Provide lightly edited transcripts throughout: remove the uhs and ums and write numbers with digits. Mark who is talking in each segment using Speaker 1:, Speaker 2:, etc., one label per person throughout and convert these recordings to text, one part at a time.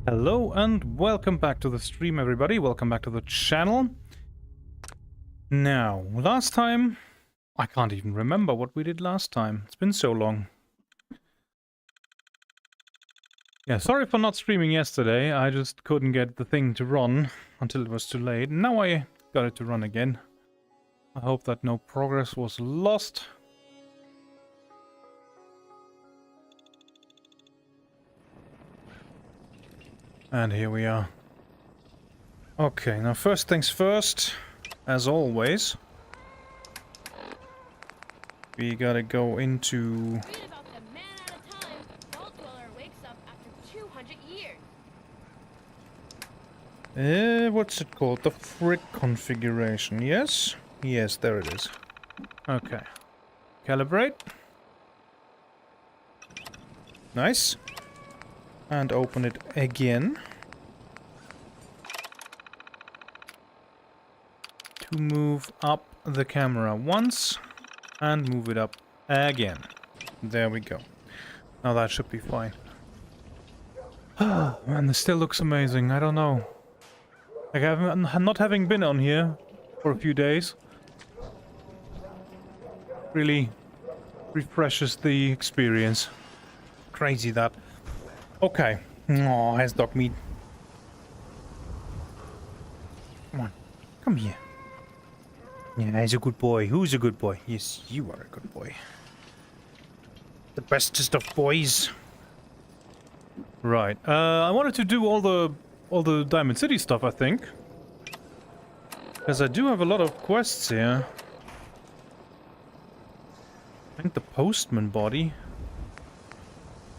Speaker 1: Hello and welcome back to the stream, everybody. Welcome back to the channel. Now, last time, I can't even remember what we did last time. It's been so long. Yeah, sorry for not streaming yesterday. I just couldn't get the thing to run until it was too late. Now I got it to run again. I hope that no progress was lost. And here we are. Okay, now first things first, as always, we gotta go into...
Speaker 2: Read about the man at a time. Vault Dweller wakes up after 200 years.
Speaker 1: What's it called? The frick configuration, yes? Yes, there it is. Okay. Calibrate. Nice. And open it again. To move up the camera once. And move it up again. There we go. Now that should be fine. Oh, man, this still looks amazing. I don't know. Like, not having been on here for a few days really refreshes the experience. Crazy that. Okay. Oh, has dog meat. Come on. Come here. Yeah, he's a good boy. Who's a good boy? Yes, you are a good boy. The bestest of boys. Right. I wanted to do all the Diamond City stuff, I think. Because I do have a lot of quests here. I think the postman body.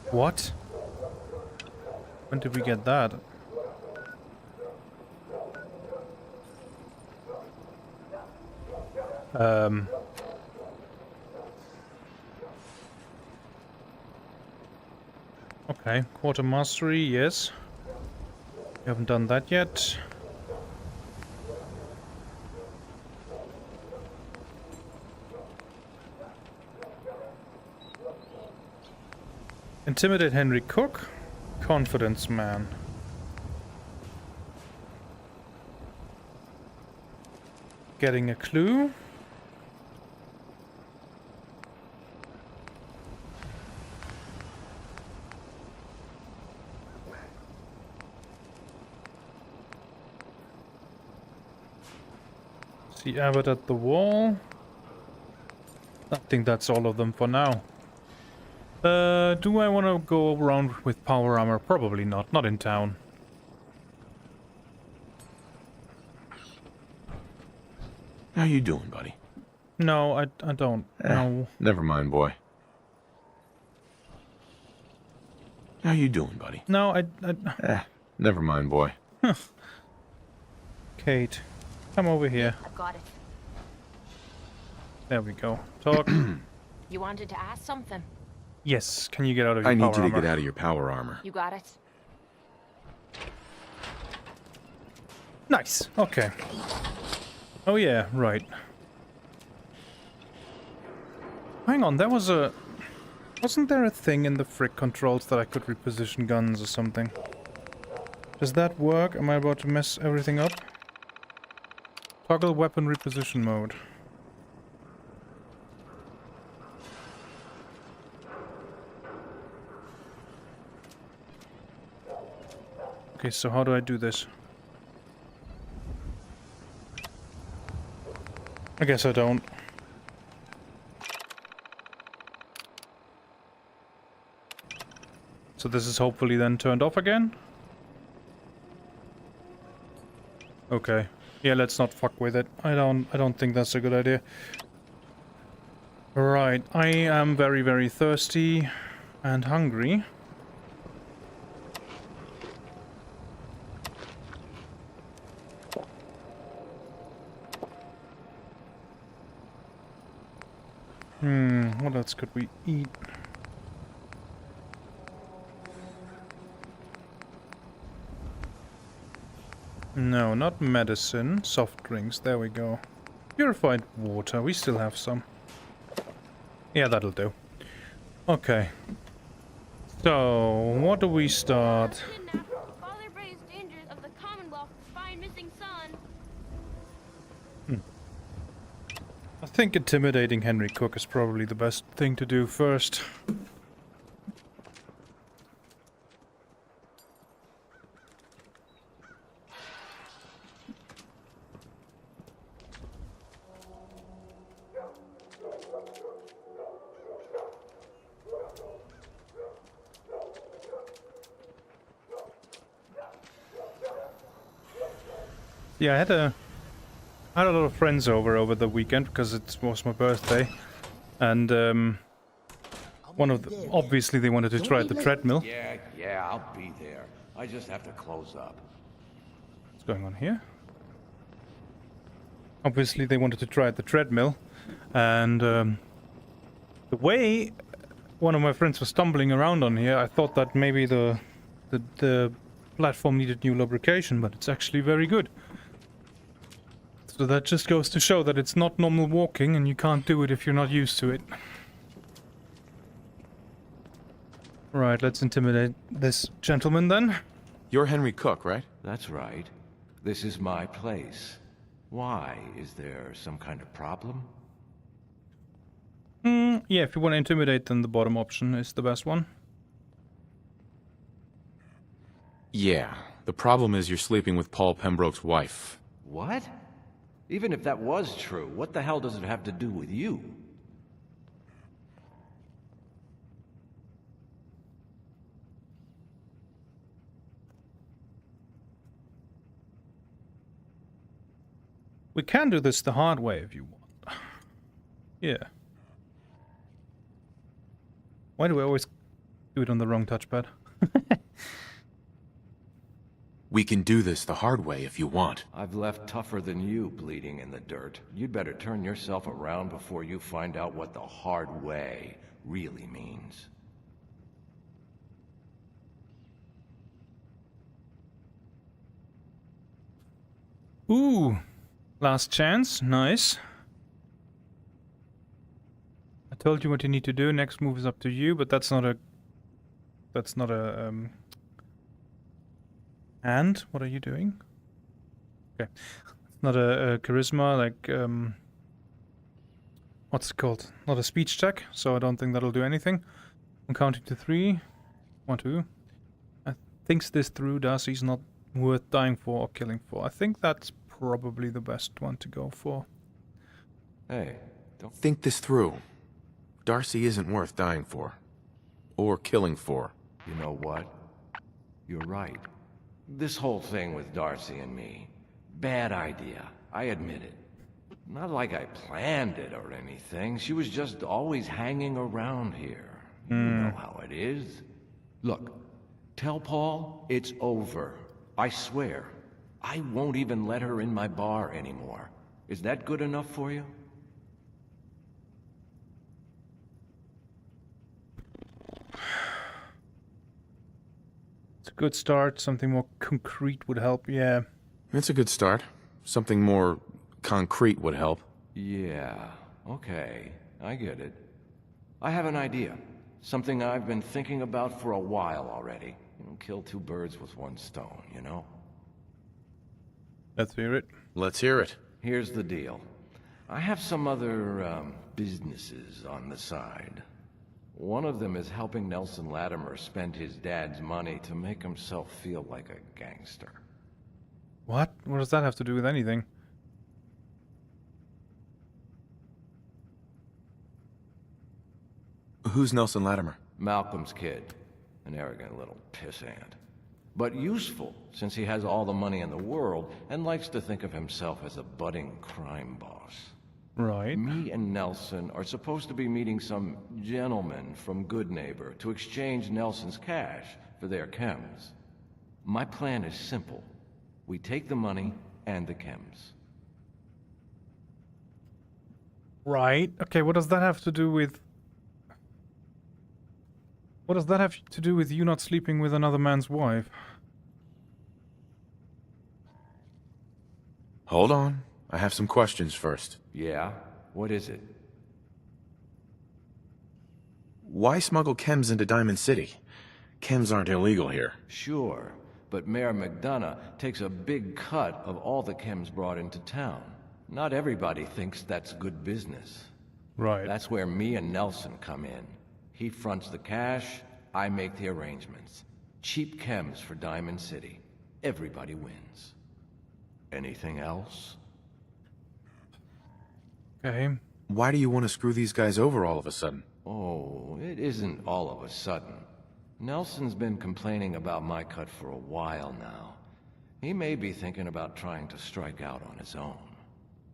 Speaker 1: What? When did we get that? Okay, quarter mastery, yes. We haven't done that yet. Intimidate Henry Cook. Confidence man. Getting a clue. See Abbott at the wall. I think that's all of them for now. Do I want to go around with power armor? Probably not. Not in town.
Speaker 3: How you doing, buddy?
Speaker 1: No, I don't. No.
Speaker 3: Never mind, boy. How you doing, buddy?
Speaker 1: No,
Speaker 3: Never mind, boy.
Speaker 1: Kate, come over here.
Speaker 2: I've got it.
Speaker 1: There we go. Talk.
Speaker 2: You wanted to ask something.
Speaker 1: Yes, can you get out of your
Speaker 3: I
Speaker 1: power
Speaker 3: need you to
Speaker 1: armor?
Speaker 3: get out of your power armor.
Speaker 2: You got it.
Speaker 1: Nice. Okay. Oh yeah, right. Hang on, there was a... Wasn't there a thing in the frick controls that I could reposition guns or something? Does that work? Am I about to mess everything up? Toggle weapon reposition mode. Okay, so how do I do this? I guess I don't. So this is hopefully then turned off again? Okay. Yeah, let's not fuck with it. I don't think that's a good idea. Right, I am very, very thirsty and hungry. What else could we eat? No, not medicine. Soft drinks, there we go. Purified water, we still have some. Yeah, that'll do. Okay. So, what do we start?
Speaker 2: Father
Speaker 1: I think intimidating Henry Cook is probably the best thing to do first. Yeah, I had a lot of friends over the weekend because it was my birthday, and one of them, obviously they wanted to try the treadmill.
Speaker 4: Yeah, I'll be there. I just have to close up.
Speaker 1: What's going on here? Obviously they wanted to try the treadmill, and the way one of my friends was stumbling around on here, I thought that maybe the platform needed new lubrication, but it's actually very good. So that just goes to show that it's not normal walking, and you can't do it if you're not used to it. Right, let's intimidate this gentleman then.
Speaker 3: You're Henry Cook, right?
Speaker 4: That's right. This is my place. Why? Is there some kind of problem?
Speaker 1: Yeah, if you want to intimidate, then the bottom option is the best one.
Speaker 3: Yeah. The problem is you're sleeping with Paul Pembroke's wife.
Speaker 4: What? Even if that was true, what the hell does it have to do with you?
Speaker 1: We can do this the hard way if you want. Yeah. Why do we always do it on the wrong touchpad?
Speaker 3: We can do this the hard way if you want.
Speaker 4: I've left tougher than you bleeding in the dirt. You'd better turn yourself around before you find out what the hard way really means.
Speaker 1: Ooh. Last chance. Nice. I told you what you need to do. Next move is up to you, but that's not a... And what are you doing? Okay. It's not a charisma, like, what's it called? Not a speech check, so I don't think that'll do anything. I'm counting to 3. 1, 2. I think this through Darcy's not worth dying for or killing for. I think that's probably the best one to go for.
Speaker 4: Hey, don't...
Speaker 3: Think this through. Darcy isn't worth dying for. Or killing for.
Speaker 4: You know what? You're right. This whole thing with Darcy and me, bad idea. I admit it. Not like I planned it or anything. She was just always hanging around here. You know how it is. Look, tell Paul it's over. I swear. I won't even let her in my bar anymore. Is that good enough for you?
Speaker 1: Good start. Something more concrete would help. Yeah.
Speaker 3: It's a good start. Something more concrete would help.
Speaker 4: Yeah, okay. I get it. I have an idea. Something I've been thinking about for a while already. Kill two birds with one stone, you know?
Speaker 1: Let's hear it.
Speaker 3: Let's hear it.
Speaker 4: Here's the deal. I have some other, businesses on the side. One of them is helping Nelson Latimer spend his dad's money to make himself feel like a gangster.
Speaker 1: What? What does that have to do with anything?
Speaker 3: Who's Nelson Latimer?
Speaker 4: Malcolm's kid. An arrogant little pissant. But useful, since he has all the money in the world and likes to think of himself as a budding crime boss.
Speaker 1: Right.
Speaker 4: Me and Nelson are supposed to be meeting some gentleman from Goodneighbor to exchange Nelson's cash for their chems. My plan is simple. We take the money and the chems.
Speaker 1: Right. Okay, what does that have to do with... What does that have to do with you not sleeping with another man's wife?
Speaker 3: Hold on. I have some questions first.
Speaker 4: Yeah? What is it?
Speaker 3: Why smuggle chems into Diamond City? Chems aren't illegal here.
Speaker 4: Sure, but Mayor McDonough takes a big cut of all the chems brought into town. Not everybody thinks that's good business.
Speaker 1: Right.
Speaker 4: That's where me and Nelson come in. He fronts the cash, I make the arrangements. Cheap chems for Diamond City. Everybody wins. Anything else?
Speaker 1: Okay.
Speaker 3: Why do you want to screw these guys over all of a sudden?
Speaker 4: Oh, it isn't all of a sudden. Nelson's been complaining about my cut for a while now. He may be thinking about trying to strike out on his own.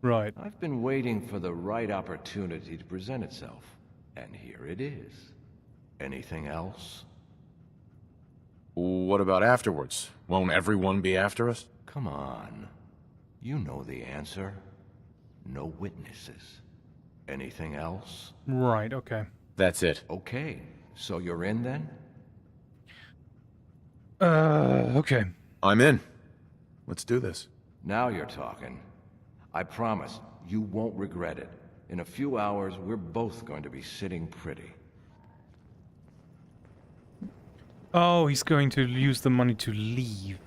Speaker 1: Right.
Speaker 4: I've been waiting for the right opportunity to present itself, and here it is. Anything else?
Speaker 3: What about afterwards? Won't everyone be after us?
Speaker 4: Come on. You know the answer. No witnesses. Anything else?
Speaker 1: Right, okay.
Speaker 3: That's it.
Speaker 4: Okay, so you're in then?
Speaker 1: Okay.
Speaker 3: I'm in. Let's do this.
Speaker 4: Now you're talking. I promise, you won't regret it. In a few hours, we're both going to be sitting pretty.
Speaker 1: Oh, he's going to use the money to leave.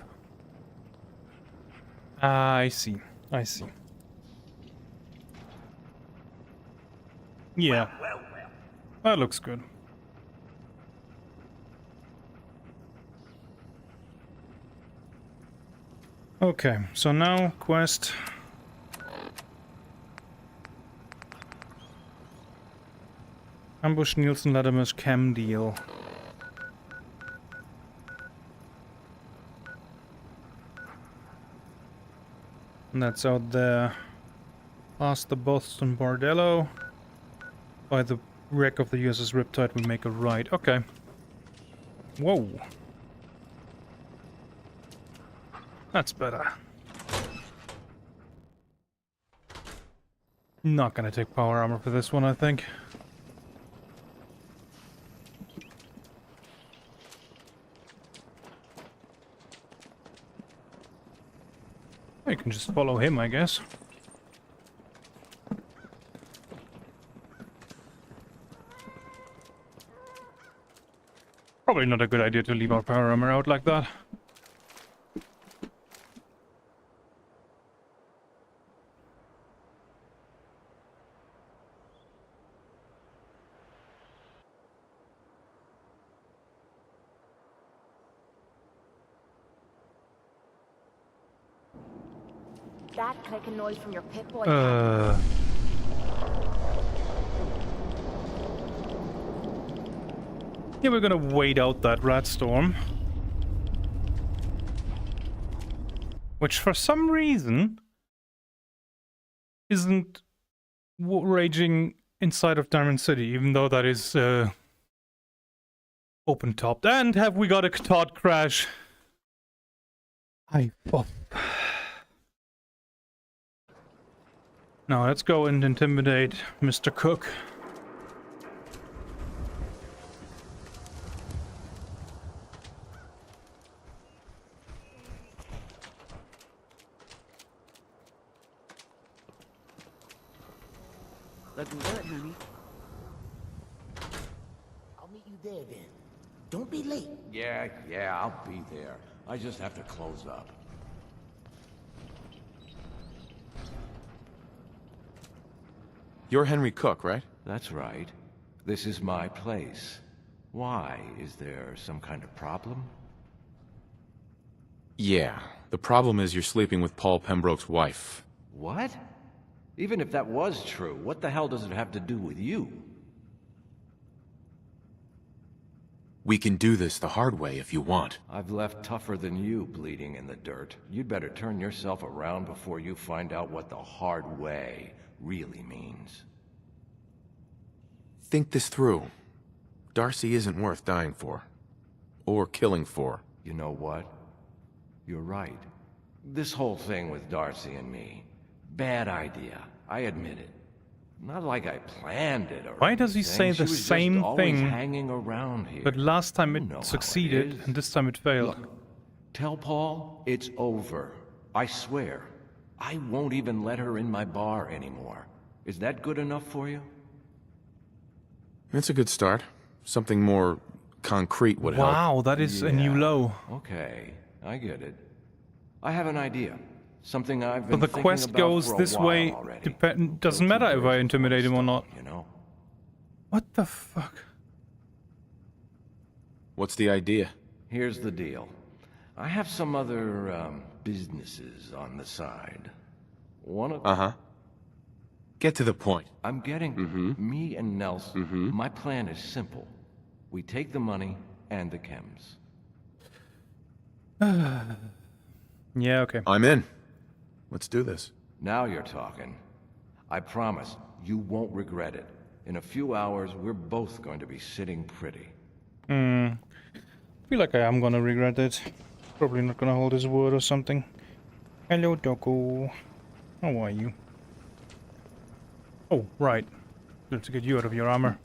Speaker 1: I see. I see. Yeah. That looks good. Okay, so now quest. Ambush Nielsen Latimer's chem deal. And that's out there. Past the Boston Bordello. By the wreck of the USS Riptide we make a right. Okay. Whoa. That's better. Not gonna take power armor for this one, I think. I can just follow him, I guess. Probably not a good idea to leave our power armor out like that.
Speaker 2: That clicking noise from your Pip-Boy.
Speaker 1: Yeah, we're gonna wait out that rat storm. Which for some reason isn't raging inside of Diamond City, even though that is open topped. And have we got a Todd crash? Now let's go and intimidate Mr. Cook.
Speaker 5: Looking good, honey. I'll meet you there then. Don't be late.
Speaker 4: Yeah, I'll be there. I just have to close up.
Speaker 3: You're Henry Cook, right?
Speaker 4: That's right. This is my place. Why? Is there some kind of problem?
Speaker 3: Yeah. The problem is you're sleeping with Paul Pembroke's wife.
Speaker 4: What? Even if that was true, what the hell does it have to do with you?
Speaker 3: We can do this the hard way if you want.
Speaker 4: I've left tougher than you bleeding in the dirt. You'd better turn yourself around before you find out what the hard way really means.
Speaker 3: Think this through. Darcy isn't worth dying for. Or killing for.
Speaker 4: You know what? You're right. This whole thing with Darcy and me. Bad idea. I admit it. Not like I planned it or
Speaker 1: Why does he say
Speaker 4: anything.
Speaker 1: the
Speaker 4: She was
Speaker 1: same
Speaker 4: just always
Speaker 1: thing?
Speaker 4: hanging around here.
Speaker 1: But last time
Speaker 4: You know
Speaker 1: it
Speaker 4: how it
Speaker 1: succeeded,
Speaker 4: is.
Speaker 1: and this time it failed.
Speaker 4: Look, tell Paul it's over. I swear. I won't even let her in my bar anymore. Is that good enough for you?
Speaker 3: It's a good start. Something more concrete would help.
Speaker 1: Wow, that is a new
Speaker 4: Yeah.
Speaker 1: low.
Speaker 4: Okay, I get it. I have an idea. Something I've
Speaker 1: So
Speaker 4: been
Speaker 1: the
Speaker 4: thinking
Speaker 1: quest
Speaker 4: about
Speaker 1: goes
Speaker 4: for a
Speaker 1: this
Speaker 4: while
Speaker 1: way.
Speaker 4: already.
Speaker 1: Doesn't
Speaker 4: Kill two
Speaker 1: matter if I
Speaker 4: birds with one
Speaker 1: intimidate him or
Speaker 4: stone,
Speaker 1: not.
Speaker 4: you know?
Speaker 1: What the fuck?
Speaker 3: What's the idea?
Speaker 4: Here's the deal. I have some other, businesses on the side. One of
Speaker 3: Uh-huh. Get to the point.
Speaker 4: I'm getting me and Nelson. My plan is simple. We take the money and the chems.
Speaker 1: Yeah, okay.
Speaker 3: I'm in. Let's do this.
Speaker 4: Now you're talking. I promise you won't regret it. In a few hours, we're both going to be sitting pretty.
Speaker 1: Feel like I am gonna regret it. Probably not gonna hold his word or something. Hello, Doggo. How are you? Oh, right. Let's get you out of your armor.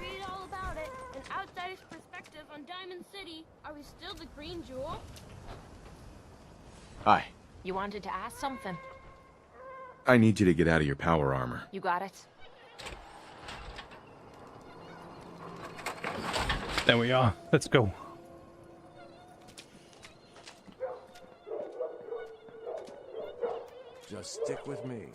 Speaker 2: Read all about it. An outsider's perspective on Diamond City. Are we still the Green Jewel?
Speaker 3: Hi.
Speaker 6: You wanted to ask something.
Speaker 3: I need you to get out of your power armor.
Speaker 6: You got it.
Speaker 1: There we are. Let's go.
Speaker 4: Just stick with me.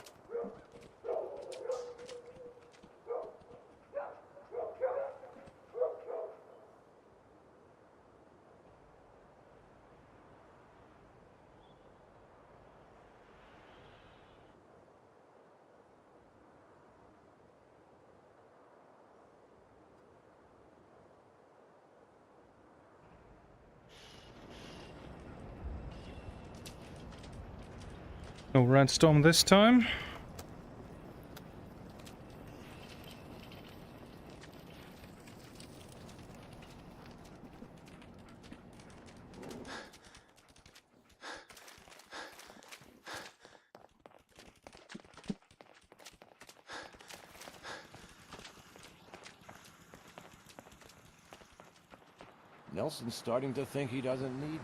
Speaker 1: No Radstorm this time.
Speaker 4: Nelson's starting to think he doesn't need me.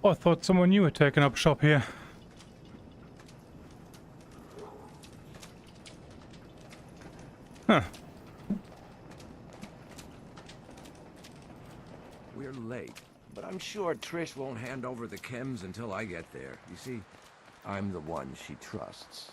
Speaker 1: Oh, I thought someone new had taken up shop here. Huh.
Speaker 4: We're late, but I'm sure Trish won't hand over the chems until I get there. You see, I'm the one she trusts.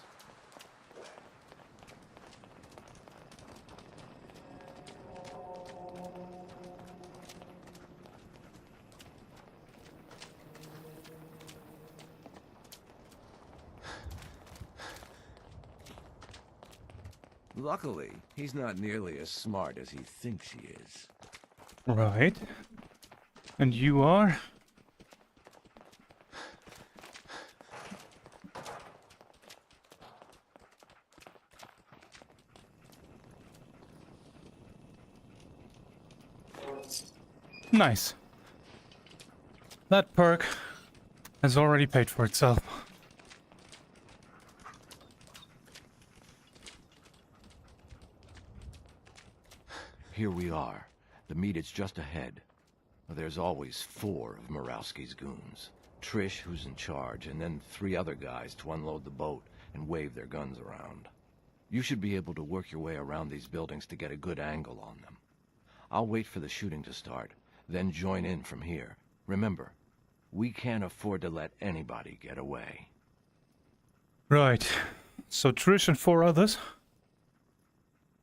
Speaker 4: Luckily, he's not nearly as smart as he thinks he is.
Speaker 1: Right. And you are? Nice. That perk has already paid for itself.
Speaker 4: Here we are. The meet is just ahead. There's always 4 of Murawski's goons. Trish, who's in charge, and then 3 other guys to unload the boat and wave their guns around. You should be able to work your way around these buildings to get a good angle on them. I'll wait for the shooting to start, then join in from here. Remember, we can't afford to let anybody get away.
Speaker 1: Right. So Trish and 4 others.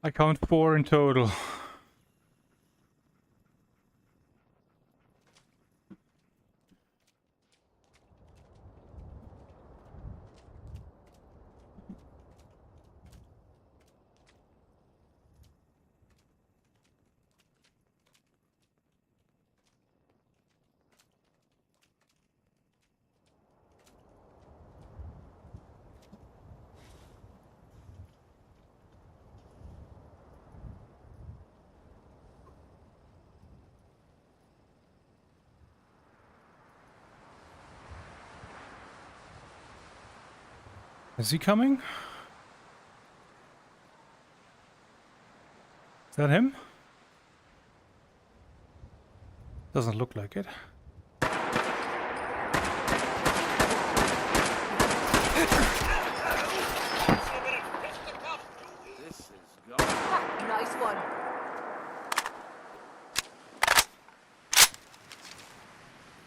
Speaker 1: I count 4 in total. Is he coming? Is that him? Doesn't look like it.
Speaker 6: Nice one.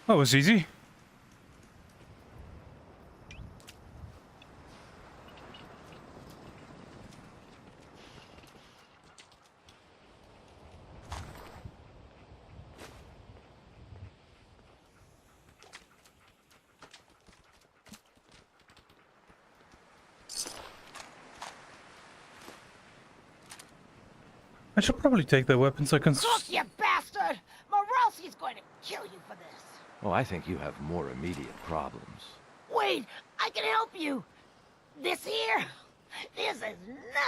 Speaker 1: That was easy. I should probably take their weapons. I can.
Speaker 5: Look, you bastard! Morosi's going to kill you for this.
Speaker 4: Oh, I think you have more immediate problems.
Speaker 5: Wait, I can help you. This here, this is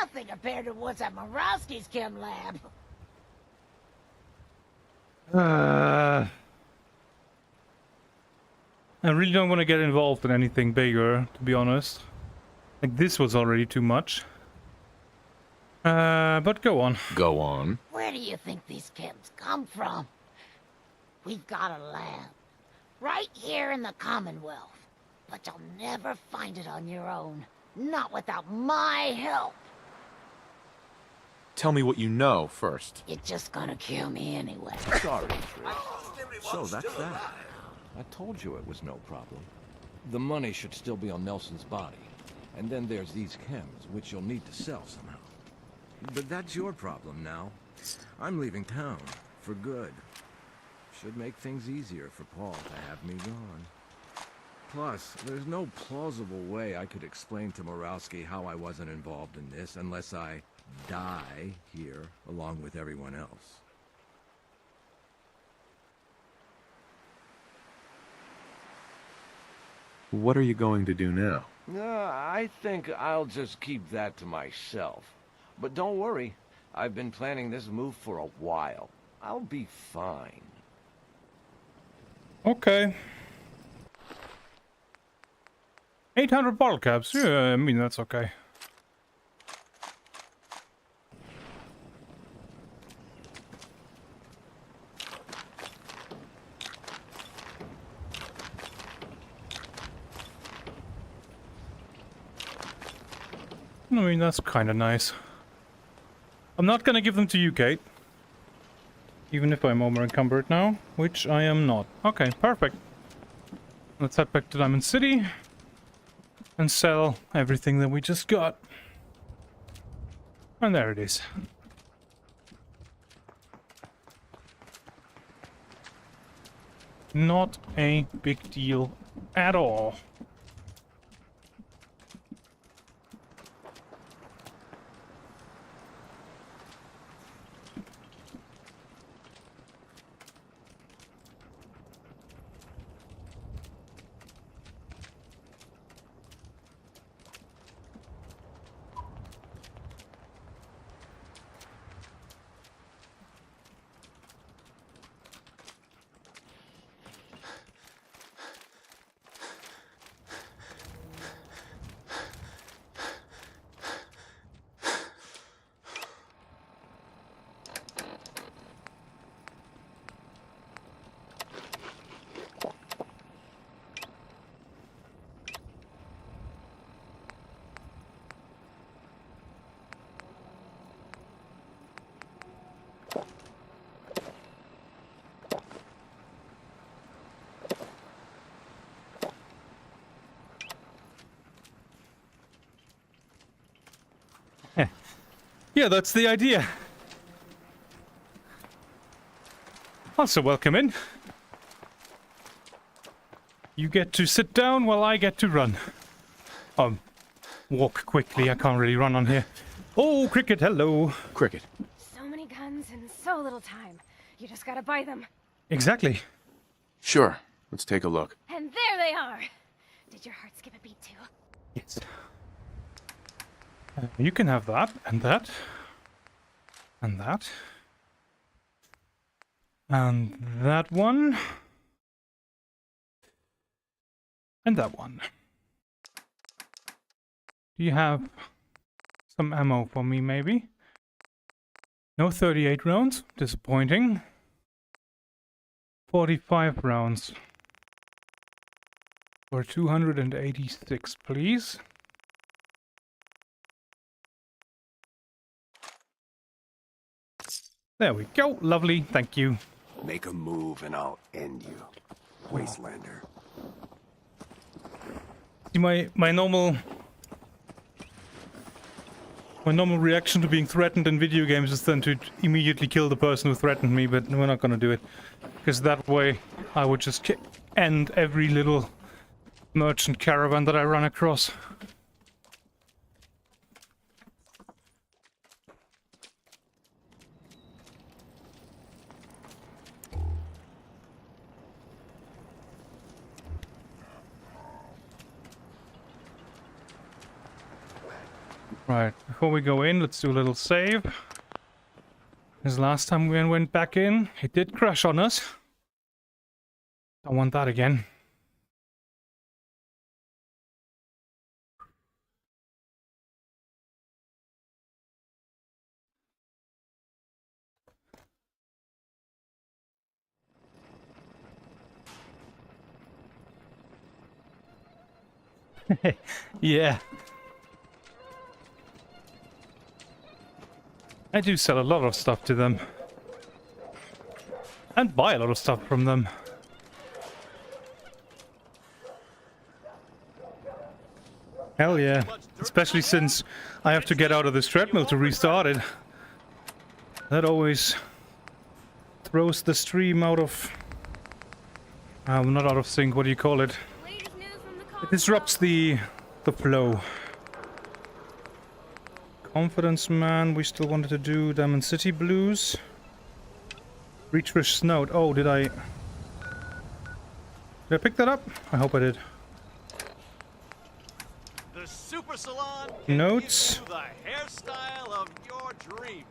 Speaker 5: nothing compared to what's at Morowski's chem lab.
Speaker 1: I really don't want to get involved in anything bigger, to be honest. Like, this was already too much. But go on.
Speaker 3: Go on.
Speaker 5: Where do you think these chems come from? We've got a lab right here in the Commonwealth, but you'll never find it on your own. Not without my help.
Speaker 3: Tell me what you know first.
Speaker 5: You're just gonna kill me anyway.
Speaker 4: Sorry, Trish. So that's that. I told you it was no problem. The money should still be on Nelson's body. And then there's these chems, which you'll need to sell somehow. But that's your problem now. I'm leaving town. For good. Should make things easier for Paul to have me gone. Plus, there's no plausible way I could explain to Morowski how I wasn't involved in this unless I die here along with everyone else.
Speaker 3: What are you going to do now?
Speaker 4: I think I'll just keep that to myself. But don't worry, I've been planning this move for a while. I'll be fine.
Speaker 1: Okay. 800 bottle caps. Yeah, I mean, that's okay. I mean, that's kind of nice. I'm not gonna give them to you, Kate. Even if I'm over encumbered now, which I am not. Okay, perfect. Let's head back to Diamond City and sell everything that we just got. And there it is. Not a big deal at all. Yeah, that's the idea. Also, welcome in. You get to sit down while I get to run. Walk quickly. I can't really run on here. Oh, Cricket, hello.
Speaker 3: Cricket.
Speaker 6: So many guns in so little time. You just gotta buy them.
Speaker 1: Exactly.
Speaker 3: Sure. Let's take a look.
Speaker 6: And there they are. Did your heart skip a beat too?
Speaker 1: Yes. You can have that, and that. And that. And that one. And that one. Do you have some ammo for me, maybe? No 38 rounds. Disappointing. 45 rounds. For 286, please. There we go. Lovely. Thank you.
Speaker 7: Make a move and I'll end you, Wastelander.
Speaker 1: See, my normal reaction to being threatened in video games is then to immediately kill the person who threatened me, but we're not gonna do it. Because that way I would just end every little merchant caravan that I run across. Right, before we go in, let's do a little save. Because last time we went back in, it did crash on us. Don't want that again. Yeah. I do sell a lot of stuff to them. And buy a lot of stuff from them. Hell yeah. Especially since I have to get out of this treadmill to restart it. That always throws the stream out of... not out of sync, what do you call it?
Speaker 2: Latest news from the
Speaker 1: It disrupts the flow. Confidence Man, we still wanted to do Diamond City Blues. Retrish Snout. Oh, did I pick that up? I hope I did.
Speaker 8: The Super Salon
Speaker 1: Notes.
Speaker 8: gives you the hairstyle of your dreams.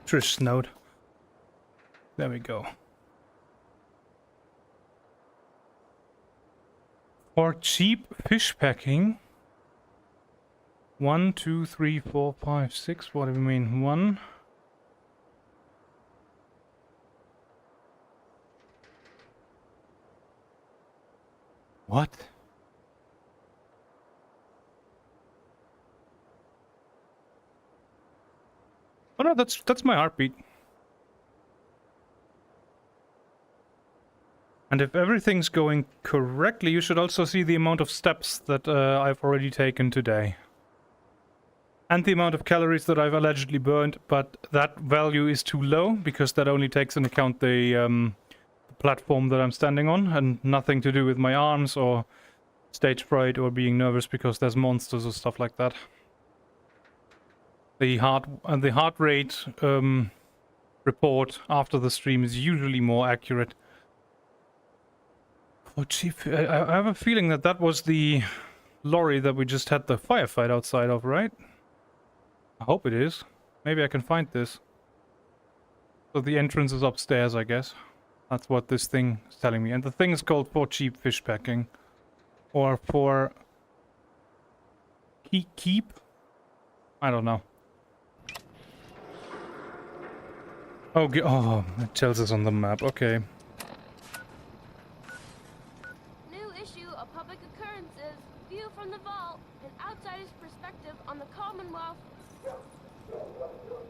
Speaker 1: Trish Snout. There we go. For cheap fish packing. 1, 2, 3, 4, 5, 6. What do we mean? 1. What? Oh no, that's my heartbeat. And if everything's going correctly, you should also see the amount of steps that I've already taken today. And the amount of calories that I've allegedly burned, but that value is too low because that only takes into account the platform that I'm standing on and nothing to do with my arms or stage fright or being nervous because there's monsters or stuff like that. The heart rate report after the stream is usually more accurate. Oh, chief, I have a feeling that that was the lorry that we just had the firefight outside of, right? I hope it is. Maybe I can find this. So the entrance is upstairs, I guess. That's what this thing is telling me. And the thing is called for cheap fish packing. Or for... keep? I don't know. Oh, oh, it tells us on the map. Okay.
Speaker 2: new issue of Public Occurrences, View from the Vault, an outsider's perspective on the Commonwealth.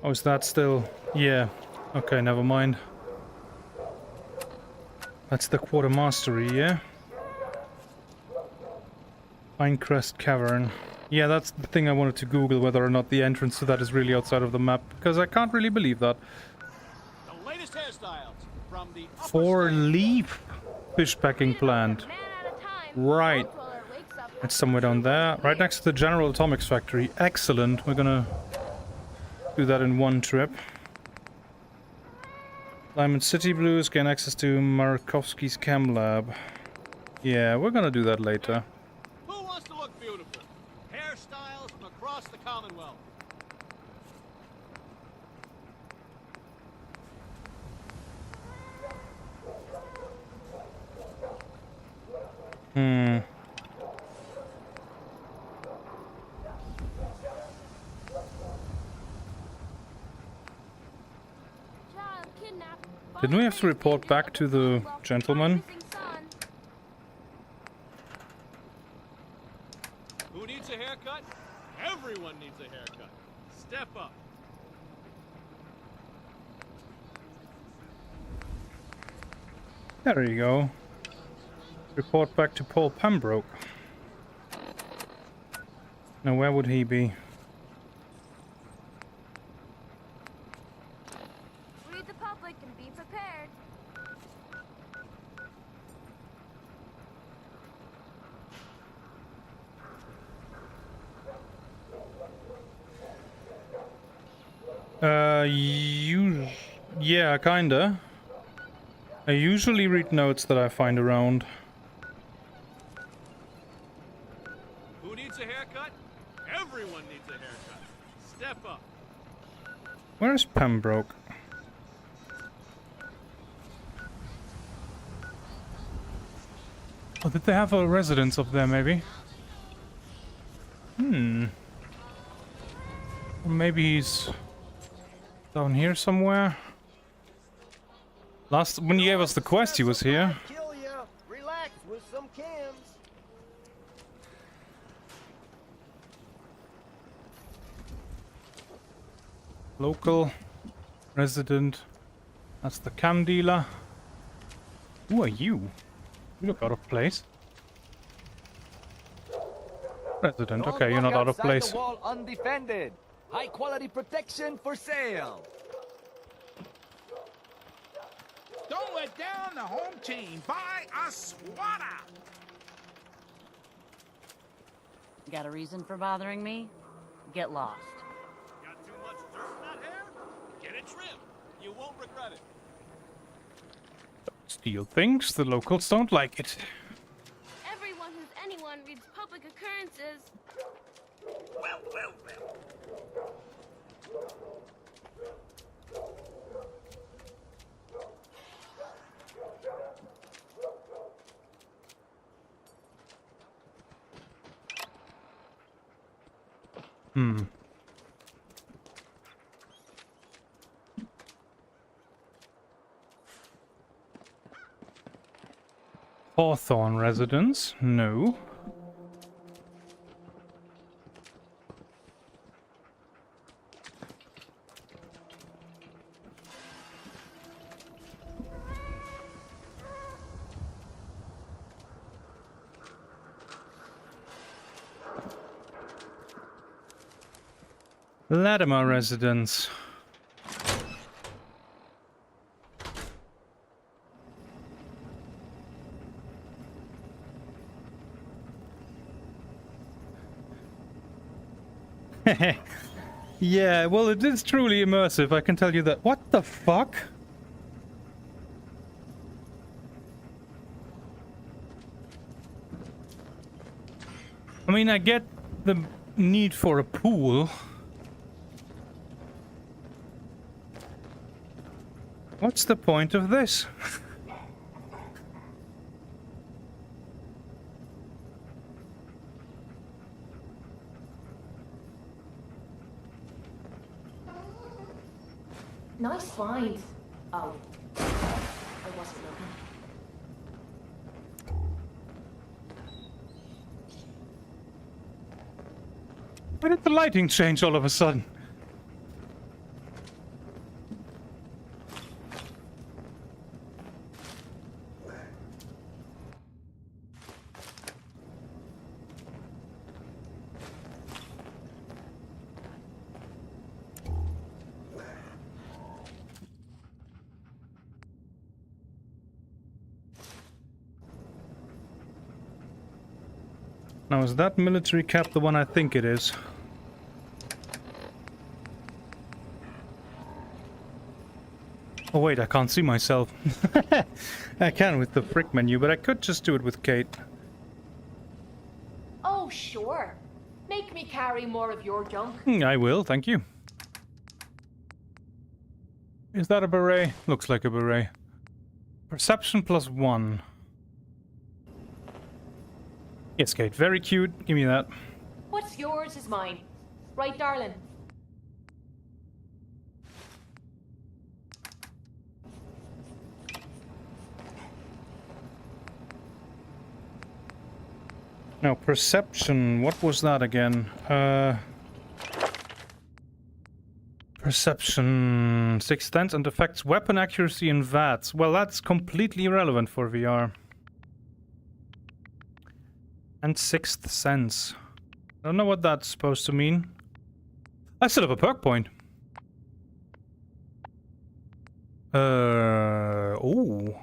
Speaker 1: Oh, is that still... yeah. Okay, never mind. That's the Quartermastery, yeah? Pinecrest Cavern. Yeah, that's the thing I wanted to Google, whether or not the entrance to that is really outside of the map, because I can't really believe that.
Speaker 8: The latest hairstyles from the upper
Speaker 1: 4-leaf fish packing plant.
Speaker 2: Man at a time,
Speaker 1: Right.
Speaker 2: Vault Dweller wakes up
Speaker 1: It's somewhere down there, right next to the General Atomics factory. Excellent. We're gonna do that in one trip. Diamond City Blues, gain access to Markovsky's chem lab. Yeah, we're gonna do that later.
Speaker 8: Who wants to look beautiful? Hairstyles from across the Commonwealth.
Speaker 1: Didn't we have to report back to the gentleman?
Speaker 8: Who needs a haircut? Everyone needs a haircut. Step up.
Speaker 1: There you go. Report back to Paul Pembroke. Now where would he be?
Speaker 2: Read the public and be prepared.
Speaker 1: Yeah, kinda. I usually read notes that I find around.
Speaker 8: Who needs a haircut? Everyone needs a haircut. Step up.
Speaker 1: Where's Pembroke? Oh, did they have a residence up there, maybe? Or maybe he's down here somewhere. When you gave us the quest, he was here.
Speaker 9: Kill ya. Relax with some cams.
Speaker 1: Local resident. That's the cam dealer. Who are you? You look out of place. Resident. Okay, you're not out of place.
Speaker 9: The wall undefended. High quality protection for sale.
Speaker 10: Don't let down the home team. Buy a swatter.
Speaker 11: Got a reason for bothering me? Get lost.
Speaker 8: Got too much dirt in that hair? Get it trimmed. You won't regret it.
Speaker 1: Steal things. The locals don't like it.
Speaker 2: Everyone who's anyone reads public occurrences.
Speaker 10: Well.
Speaker 1: Hawthorne residence? No. Latimer residence. Yeah, well, it is truly immersive, I can tell you that. What the fuck? I mean, I get the need for a pool. What's the point of this?
Speaker 12: Nice find. Oh, I wasn't looking.
Speaker 1: Why did the lighting change all of a sudden? Now, is that military cap the one I think it is? Oh wait, I can't see myself. I can with the frick menu, but I could just do it with Kate.
Speaker 12: Oh, sure. Make me carry more of your junk.
Speaker 1: I will, thank you. Is that a beret? Looks like a beret. Perception +1. Yes, Kate, very cute. Give me that.
Speaker 12: What's yours is mine. Right, darling?
Speaker 1: Now, perception. What was that again? Perception. Sixth sense and affects weapon accuracy and VATS. Well, that's completely irrelevant for VR. And sixth sense. I don't know what that's supposed to mean. I still have a perk point. Oh.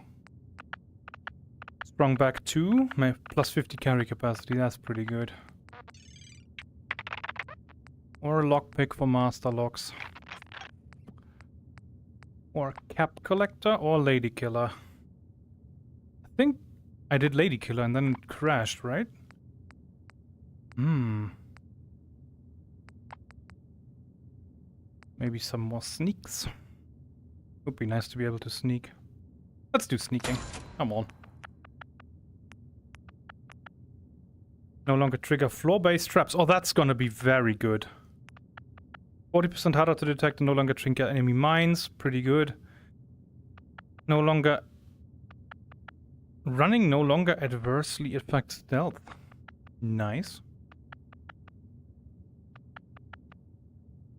Speaker 1: Sprung back 2, plus 50 carry capacity, that's pretty good. Or a lockpick for master locks. Or cap collector or lady killer. I think I did lady killer and then it crashed, right? Maybe some more sneaks. Would be nice to be able to sneak. Let's do sneaking. Come on. No longer trigger floor-based traps. Oh, that's gonna be very good. 40% harder to detect and no longer trigger enemy mines. Pretty good. No longer... Running no longer adversely affects stealth. Nice.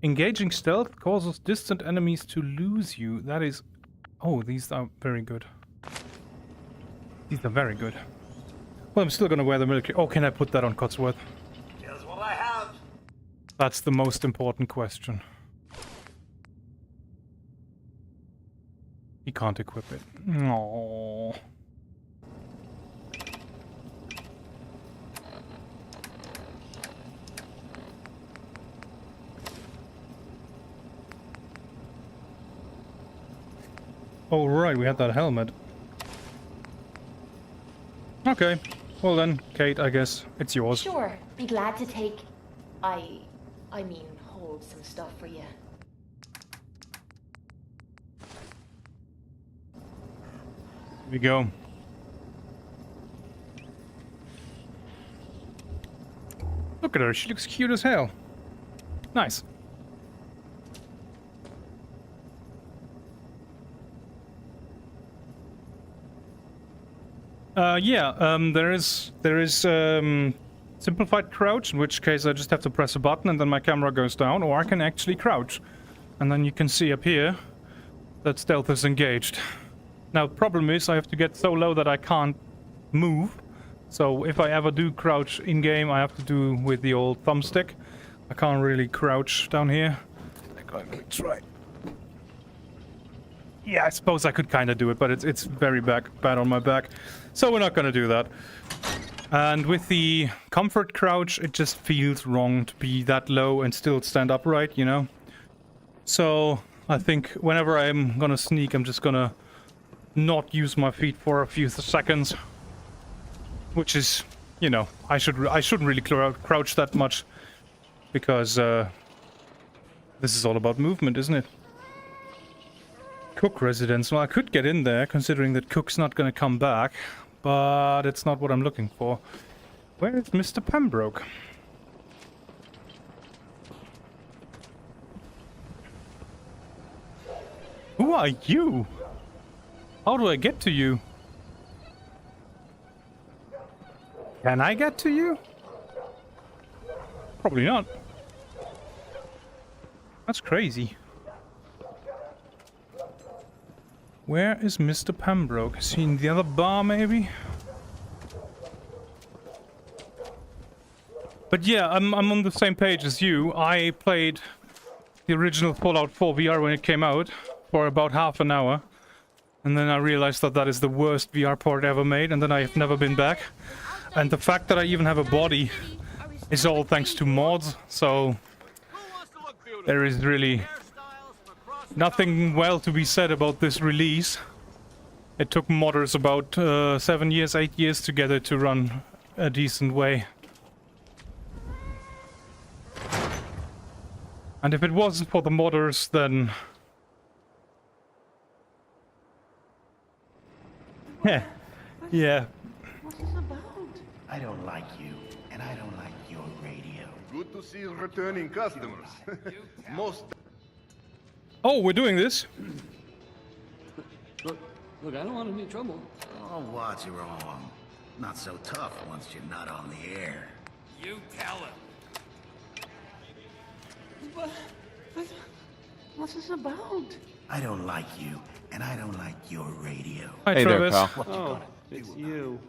Speaker 1: Engaging stealth causes distant enemies to lose you. That is... Oh, these are very good. These are very good. Well, I'm still gonna wear the military... Oh, can I put that on Cotsworth?
Speaker 10: Here's what I have.
Speaker 1: That's the most important question. He can't equip it. No. Oh, right, we had that helmet. Okay. Well then, Kate, I guess it's yours.
Speaker 12: Sure, be glad to take... I mean, hold some stuff for you.
Speaker 1: Here we go. Look at her, she looks cute as hell. Nice. There is simplified crouch, in which case I just have to press a button and then my camera goes down, or I can actually crouch. And then you can see up here that stealth is engaged. Now, the problem is I have to get so low that I can't move. So if I ever do crouch in-game, I have to do with the old thumbstick. I can't really crouch down here. Let me try. Yeah, I suppose I could kind of do it, but it's very bad on my back. So we're not going to do that. And with the comfort crouch, it just feels wrong to be that low and still stand upright, you know? So I think whenever I'm going to sneak, I'm just going to not use my feet for a few seconds. Which is, you know, I shouldn't really crouch that much. Because this is all about movement, isn't it? Cook residence. Well, I could get in there, considering that Cook's not going to come back. But it's not what I'm looking for. Where is Mr. Pembroke? Who are you? How do I get to you? Can I get to you? Probably not. That's crazy. Where is Mr. Pembroke? Is he in the other bar, maybe? But yeah, I'm on the same page as you. I played the original Fallout 4 VR when it came out for about half an hour. And then I realized that that is the worst VR port ever made, and then I have never been back. And the fact that I even have a body is all thanks to mods, so there is really nothing well to be said about this release. It took modders about 7 years, 8 years to get it to run a decent way. And if it wasn't for the modders, then... yeah.
Speaker 7: What is about? I don't like you, and I don't like your radio.
Speaker 13: Good to see returning customers. Most...
Speaker 1: Oh, we're doing this?
Speaker 14: Look, I don't want any trouble.
Speaker 7: Oh, what's wrong? Not so tough once you're not on the air.
Speaker 9: You tell him. What's this about?
Speaker 7: I don't like you, and I don't like your radio.
Speaker 1: Hi,
Speaker 3: Hey there,
Speaker 1: Travis.
Speaker 3: pal.
Speaker 7: What you
Speaker 9: Oh,
Speaker 7: gonna
Speaker 9: it's
Speaker 7: do about
Speaker 9: you.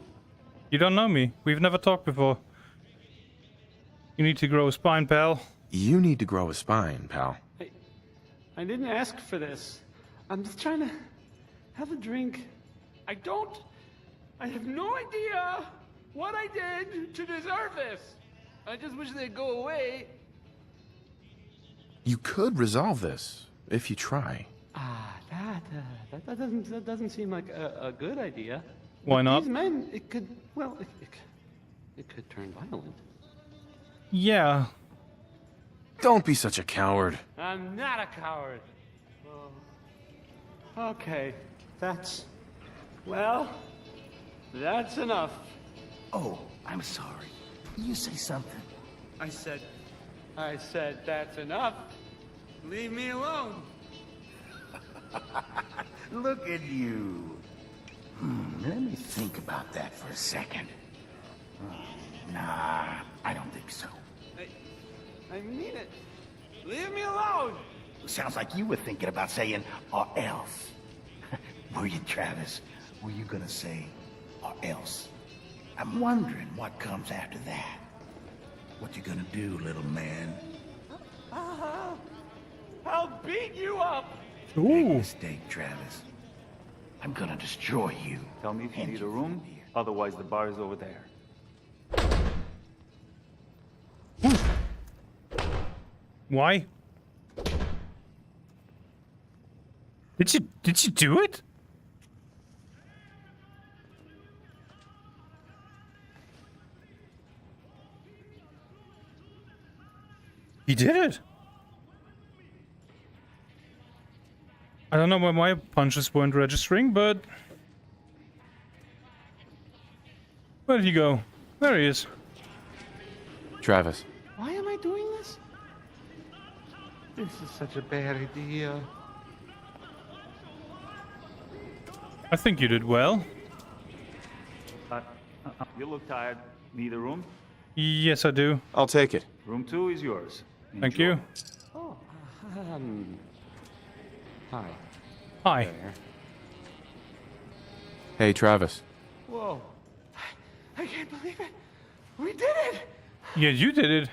Speaker 1: You don't know me. We've never talked before. You need to grow a spine, pal.
Speaker 3: You need to grow a spine, pal.
Speaker 9: I didn't ask for this. I'm just trying to have a drink. I have no idea what I did to deserve this. I just wish they'd go away.
Speaker 3: You could resolve this if you try.
Speaker 9: That doesn't seem like a good idea.
Speaker 1: Why
Speaker 9: But
Speaker 1: not?
Speaker 9: These men, it could turn violent.
Speaker 1: Yeah.
Speaker 3: Don't be such a coward.
Speaker 9: I'm not a coward. Okay, that's enough.
Speaker 7: Oh, I'm sorry. You say something.
Speaker 9: I said that's enough. Leave me alone.
Speaker 7: Look at you. Let me think about that for a second. Nah, I don't think so.
Speaker 9: I mean it. Leave me alone.
Speaker 7: Sounds like you were thinking about saying, or else. Were you, Travis? Were you gonna say, or else? I'm wondering what comes after that. What you gonna do, little man?
Speaker 9: I'll beat you up.
Speaker 7: Big mistake, Travis. I'm gonna destroy you.
Speaker 14: Tell me if you need a room, otherwise the bar is over there.
Speaker 1: Why? Did you do it? He did it. I don't know why my punches weren't registering, but where did he go? There he is.
Speaker 3: Travis.
Speaker 9: Why am I doing this? This is such a bad idea.
Speaker 1: I think you did well.
Speaker 14: You look tired. Need a room?
Speaker 1: Yes, I do.
Speaker 3: I'll take it.
Speaker 14: Room 2 is yours.
Speaker 1: Thank you.
Speaker 9: Oh, hi.
Speaker 1: Hi.
Speaker 9: There.
Speaker 3: Hey, Travis.
Speaker 9: Whoa. I can't believe it. We did it.
Speaker 1: Yeah, you did it.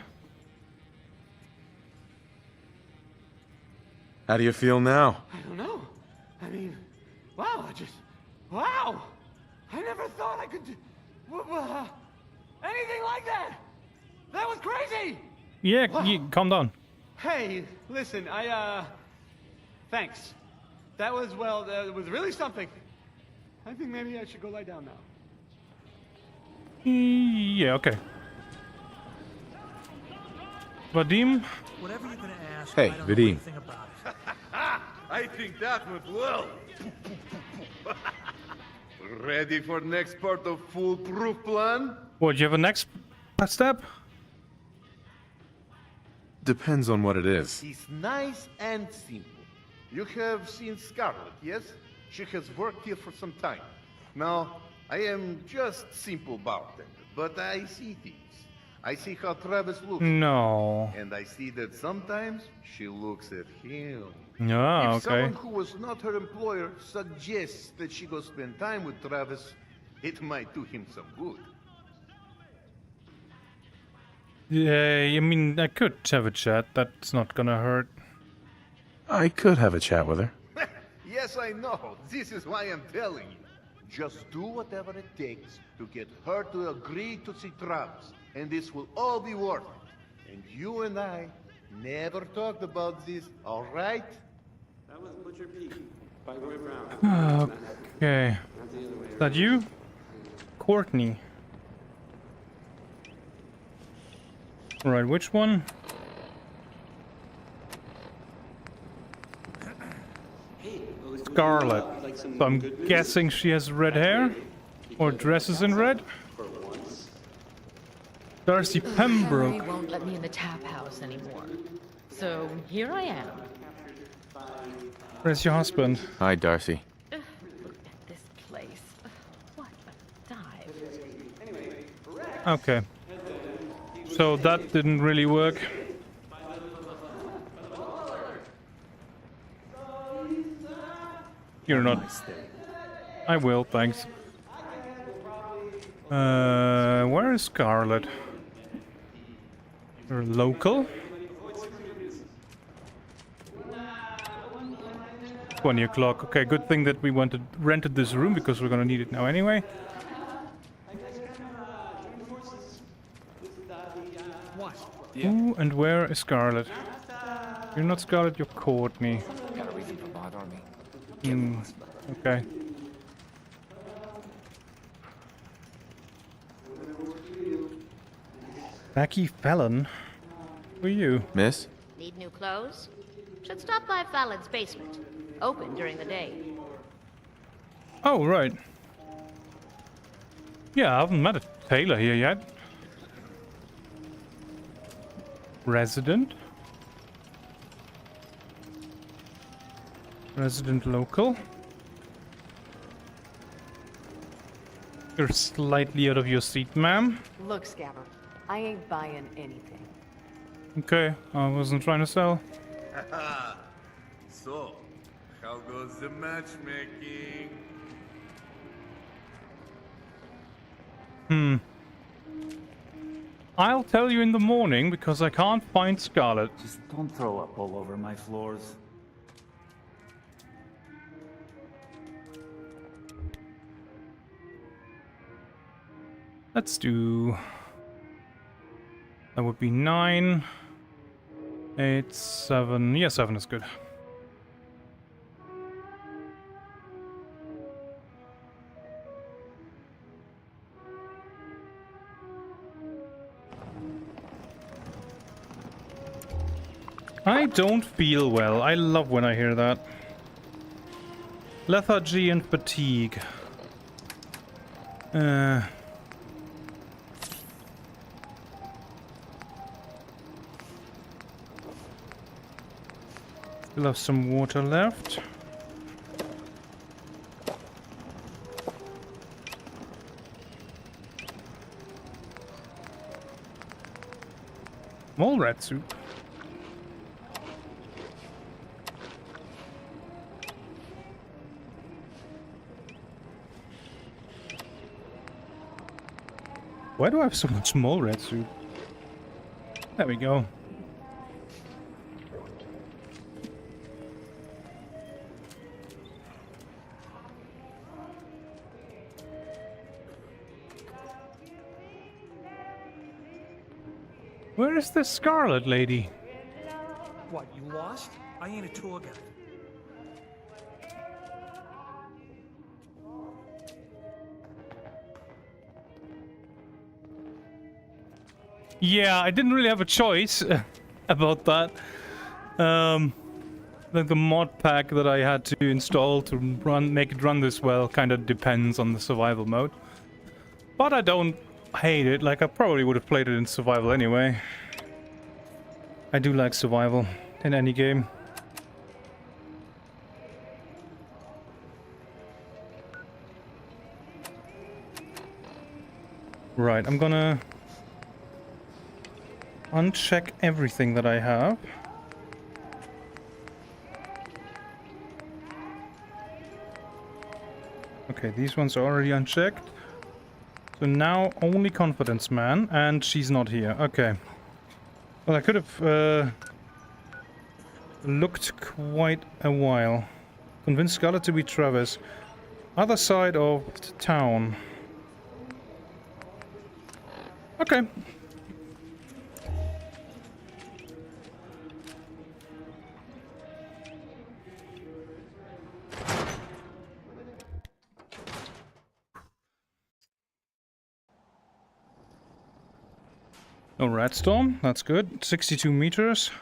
Speaker 3: How do you feel now?
Speaker 9: I don't know. I mean, wow, wow. I never thought I could do anything like that. That was crazy.
Speaker 1: Yeah,
Speaker 9: Wow.
Speaker 1: calm down.
Speaker 9: Hey, listen, thanks. That was really something. I think maybe I should go lie down now.
Speaker 1: Yeah, okay. Vadim?
Speaker 15: Whatever you're gonna ask,
Speaker 3: Hey,
Speaker 15: I don't know
Speaker 3: Vadim.
Speaker 15: anything about it.
Speaker 13: I think that went well. Ready for next part of foolproof plan?
Speaker 1: What, you have a next step?
Speaker 3: Depends on what it is.
Speaker 13: It's nice and simple. You have seen Scarlet, yes? She has worked here for some time. Now, I am just simple bartender, but I see things. I see how Travis looks.
Speaker 1: No.
Speaker 13: And I see that sometimes she looks at him.
Speaker 1: Oh,
Speaker 13: If
Speaker 1: okay.
Speaker 13: someone who was not her employer suggests that she go spend time with Travis, it might do him some good.
Speaker 1: Yeah, I mean, I could have a chat. That's not gonna hurt.
Speaker 3: I could have a chat with her.
Speaker 13: Yes, I know. This is why I'm telling you. Just do whatever it takes to get her to agree to see Travis, and this will all be worth it. And you and I never talked about this, all right?
Speaker 9: That was Butcher Pete by Roy Brown.
Speaker 1: Okay. Is that you? Courtney. Right, which one? Scarlet. So I'm guessing she has red hair? Or dresses in red? Darcy Pembroke.
Speaker 16: Henry won't let me in the tap house anymore. So here I am.
Speaker 1: Where's your husband?
Speaker 3: Hi, Darcy.
Speaker 16: Look at this place. What a dive.
Speaker 1: Okay. So that didn't really work. You're not. I will, thanks. Where is Scarlet? You're local? 20 o'clock. Okay, good thing that we rented this room because we're gonna need it now anyway.
Speaker 15: What?
Speaker 1: Ooh, and where is Scarlet? You're not Scarlet, you're Courtney.
Speaker 17: Got a reason for bothering me?
Speaker 1: Okay. Becky Fallon? Who are you?
Speaker 3: Miss?
Speaker 18: Need new clothes? Should stop by Fallon's basement. Open during the day.
Speaker 1: Oh, right. Yeah, I haven't met a tailor here yet. Resident? Resident local? You're slightly out of your seat, ma'am.
Speaker 16: Look, Scabber, I ain't buying anything.
Speaker 1: Okay, I wasn't trying to sell.
Speaker 13: So, how goes the matchmaking?
Speaker 1: I'll tell you in the morning because I can't find Scarlet.
Speaker 14: Just don't throw up all over my floors.
Speaker 1: Let's do... That would be 9, 8, 7... Yeah, 7 is good. I don't feel well. I love when I hear that. Lethargy and fatigue. Still have some water left. Mole rat soup. Why do I have so much mole rat soup? There we go. Where is this Scarlet lady?
Speaker 15: What, you lost? I ain't a tour guide.
Speaker 1: Yeah, I didn't really have a choice about that. Like the mod pack that I had to install to make it run this well kind of depends on the survival mode. But I don't hate it. Like, I probably would have played it in survival anyway. I do like survival in any game. Right, I'm gonna uncheck everything that I have. Okay, these ones are already unchecked. So now only Confidence Man, and she's not here. Okay. Well, I could have looked quite a while. Convince Scarlet to be Travis. Other side of the town. Okay. No rat storm, that's good. 62 meters.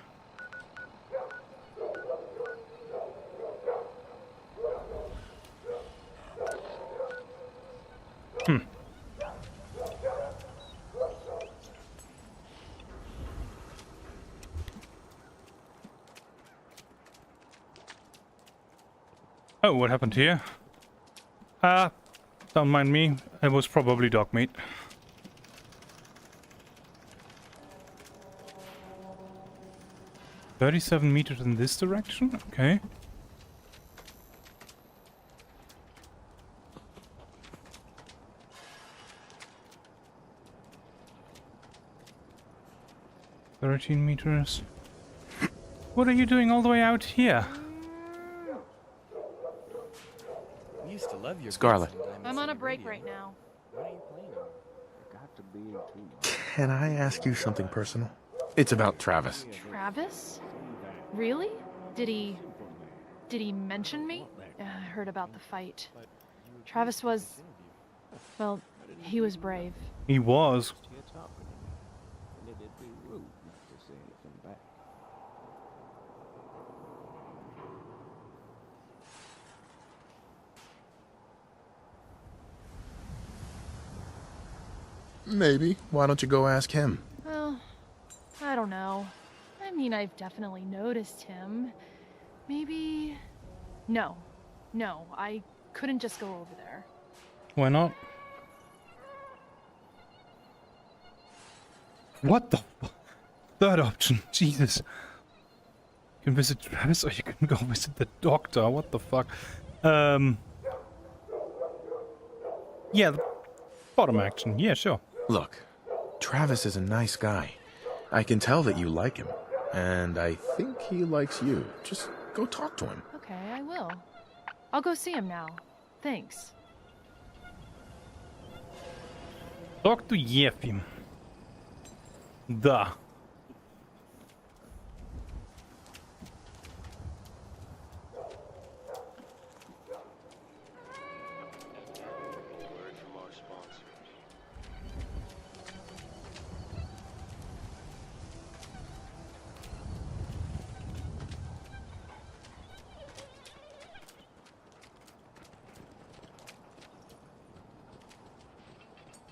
Speaker 1: Oh, what happened here? Don't mind me. It was probably dog meat. 37 meters in this direction? Okay. $13 meters. What are you doing all the way out here?
Speaker 17: We used to love your
Speaker 3: Scarlet.
Speaker 6: I'm on a break right now.
Speaker 3: Can I ask you something personal? It's about Travis.
Speaker 6: Travis? Really? Did he mention me? I heard about the fight. Travis was... well, he was brave.
Speaker 1: He was.
Speaker 3: Maybe. Why don't you go ask him?
Speaker 6: Well, I don't know. I mean, I've definitely noticed him. Maybe... No, I couldn't just go over there.
Speaker 1: Why not? What the fu- Third option, Jesus. You can visit Travis or you can go visit the doctor, what the fuck? Yeah, the bottom action, yeah, sure.
Speaker 3: Look, Travis is a nice guy. I can tell that you like him, and I think he likes you. Just go talk to him.
Speaker 6: Okay, I will. I'll go see him now. Thanks.
Speaker 1: Talk to Yefim. Duh.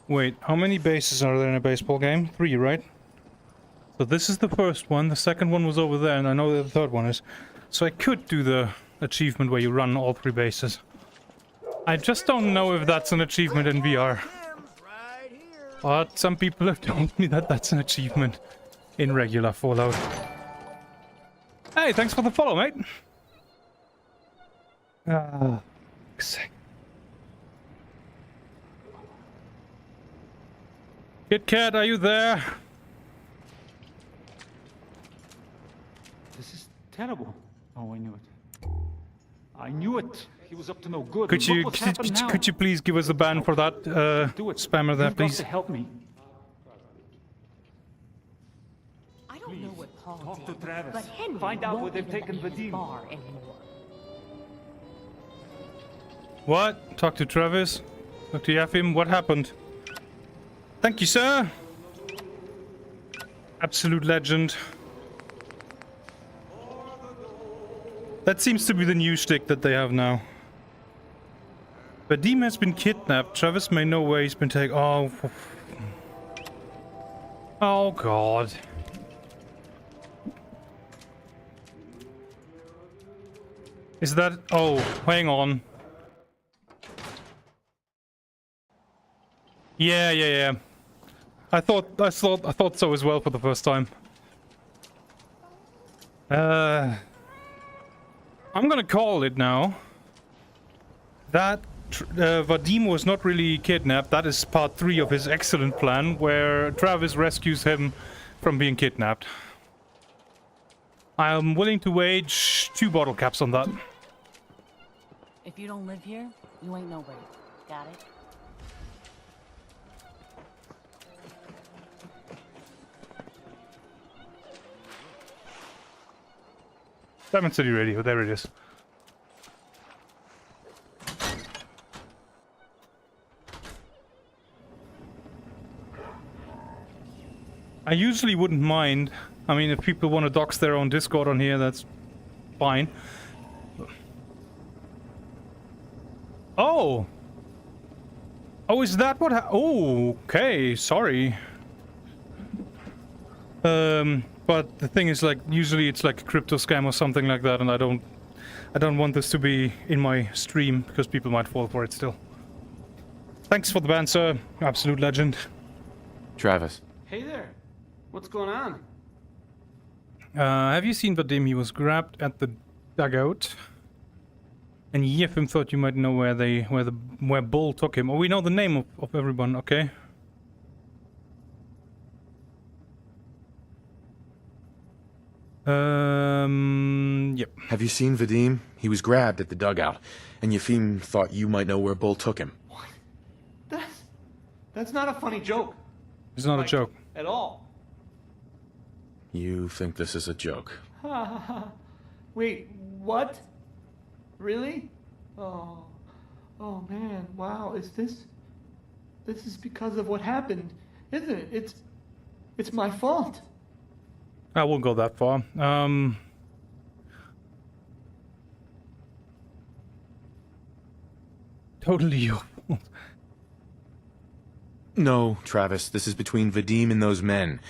Speaker 1: Wait, how many bases are there in a baseball game? 3, right? So this is the first one, the second one was over there, and I know where the third one is. So I could do the achievement where you run all 3 bases. I just don't know if that's an achievement in VR. But some people have told me that that's an achievement in regular Fallout. Hey, thanks for the follow, mate! Ah, sick. Kit Kat, are you there?
Speaker 14: This is terrible. Oh, I knew it. I knew it. He was up to no good.
Speaker 1: Could you please give us a ban for that spammer there, please?
Speaker 14: To help me.
Speaker 16: I don't know what Paul
Speaker 14: Talk
Speaker 16: did,
Speaker 14: to Travis.
Speaker 16: but Henry
Speaker 14: Find out where
Speaker 16: won't
Speaker 14: they've
Speaker 16: let
Speaker 14: taken
Speaker 16: him
Speaker 14: Vadim.
Speaker 16: bar anymore.
Speaker 1: What? Talk to Travis? Talk to Yafim? What happened? Thank you, sir! Absolute legend. That seems to be the new shtick that they have now. Vadim has been kidnapped. Travis may know where he's been taken. Oh. Oh, God. Is that... Oh, hang on. Yeah. I thought so as well for the first time. I'm gonna call it now. That Vadim was not really kidnapped. That is part 3 of his excellent plan, where Travis rescues him from being kidnapped. I'm willing to wage 2 bottle caps on that.
Speaker 11: If you don't live here, you ain't nobody. Got it?
Speaker 1: Diamond City Radio, there it is. I usually wouldn't mind. I mean, if people want to dox their own Discord on here, that's fine. Oh! Oh, is that what oh, okay, sorry. But the thing is, like, usually it's like a crypto scam or something like that, and I don't want this to be in my stream, because people might fall for it still. Thanks for the ban, sir. Absolute legend.
Speaker 3: Travis.
Speaker 9: Hey there. What's going on?
Speaker 1: Have you seen Vadim? He was grabbed at the dugout. And Yefim thought you might know where Bull took him. Oh, we know the name of everyone, okay. Yep.
Speaker 3: Have you seen Vadim? He was grabbed at the dugout, and Yefim thought you might know where Bull took him.
Speaker 9: That's not a funny joke.
Speaker 1: It's not a joke.
Speaker 9: At all.
Speaker 3: You think this is a joke?
Speaker 9: Wait, what? Really? Oh man, wow, this is because of what happened, isn't it? It's my fault.
Speaker 1: I won't go that far. Totally your fault.
Speaker 3: No, Travis, this is between Vadim and those men.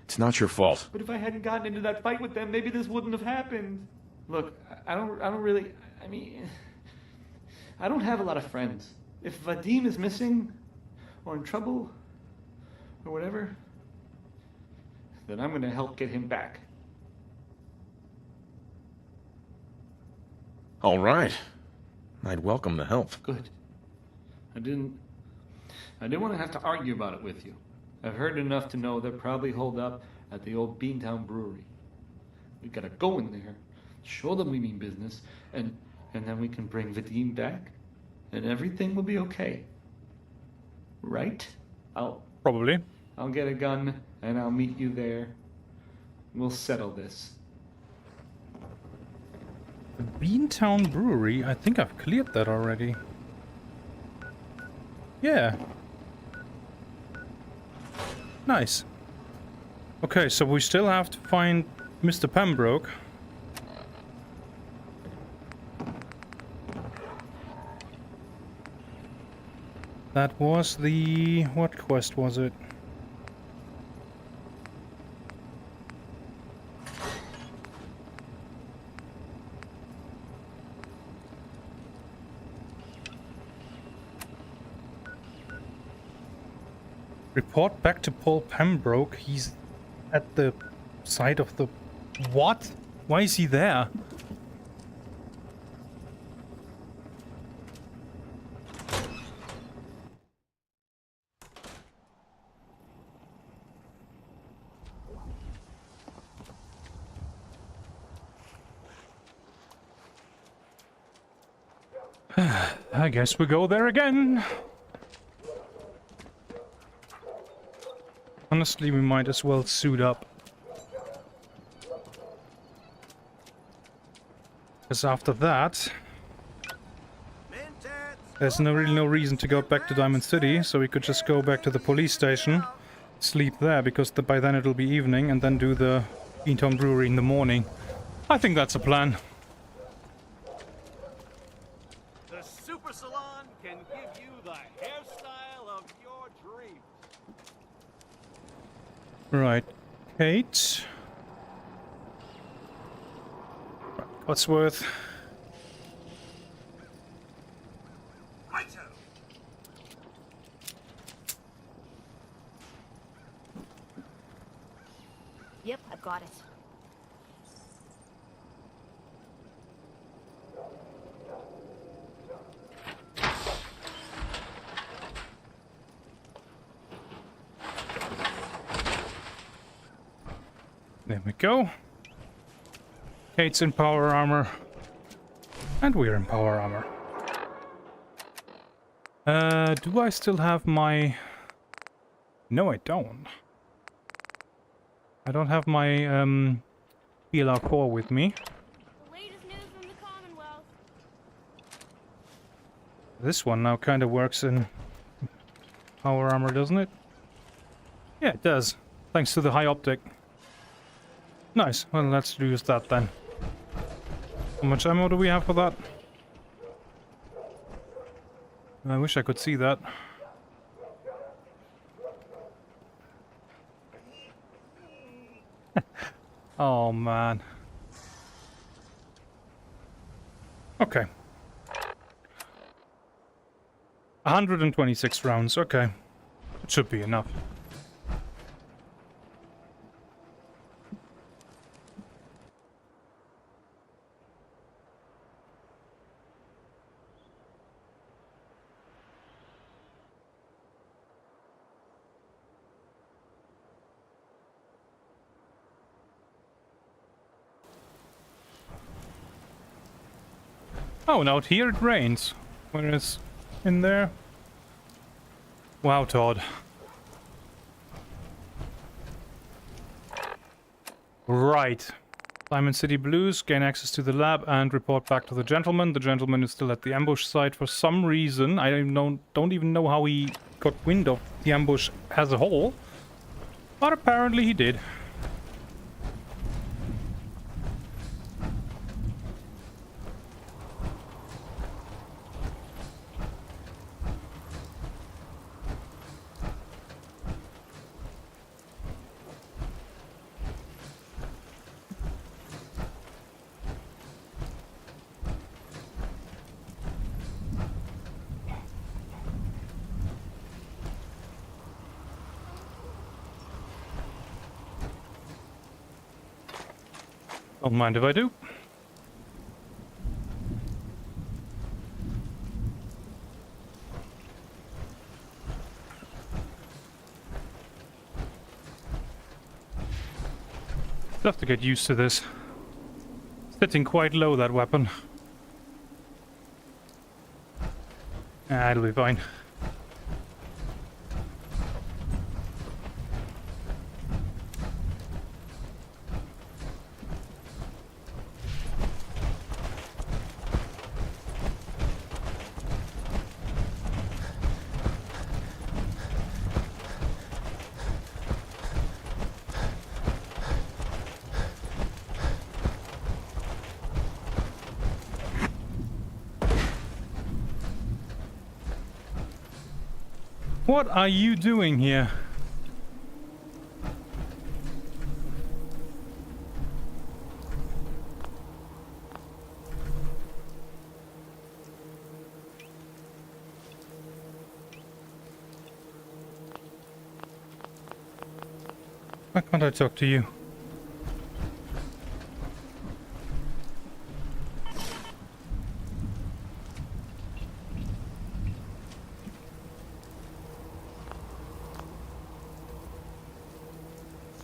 Speaker 3: It's not your fault.
Speaker 9: But if I hadn't gotten into that fight with them, maybe this wouldn't have happened. Look, I don't really, I mean, I don't have a lot of friends. If Vadim is missing, or in trouble, or whatever, then I'm gonna help get him back.
Speaker 3: All right. I'd welcome the help.
Speaker 9: Good. I didn't want to have to argue about it with you. I've heard enough to know they're probably holed up at the old Beantown Brewery. We gotta go in there, show them we mean business, and then we can bring Vadim back, and everything will be okay. Right?
Speaker 1: Probably.
Speaker 9: I'll get a gun, and I'll meet you there. We'll settle this.
Speaker 1: The Beantown Brewery? I think I've cleared that already. Yeah. Nice. Okay, so we still have to find Mr. Pembroke. That was the... what quest was it? Report back to Paul Pembroke. He's at the site of the... What? Why is he there? I guess we go there again. Honestly, we might as well suit up. Because after that... there's really no reason to go back to Diamond City, so we could just go back to the police station, sleep there, because by then it'll be evening, and then do the Beantown Brewery in the morning. I think that's a plan.
Speaker 8: The Super Salon can give you the hairstyle of your dreams.
Speaker 1: Right, Kate. Cotsworth.
Speaker 18: Yep, I've got it.
Speaker 1: There we go. Kate's in power armor. And we're in power armor. Do I still have my... No, I don't. I don't have my PLR4 with me.
Speaker 2: The latest news from the Commonwealth.
Speaker 1: This one now kind of works in power armor, doesn't it? Yeah, it does. Thanks to the high optic. Nice. Well, let's use that then. How much ammo do we have for that? I wish I could see that. Oh, man. Okay. 126 rounds. Okay. It should be enough. Oh, and out here it rains. Whereas in there... Wow, Todd. Right. Diamond City Blues, gain access to the lab and report back to the gentleman. The gentleman is still at the ambush site for some reason. I don't even know how he got wind of the ambush as a whole. But apparently he did. Don't mind if I do. Have to get used to this. Sitting quite low, that weapon. Ah, it'll be fine. What are you doing here? Why can't I talk to you?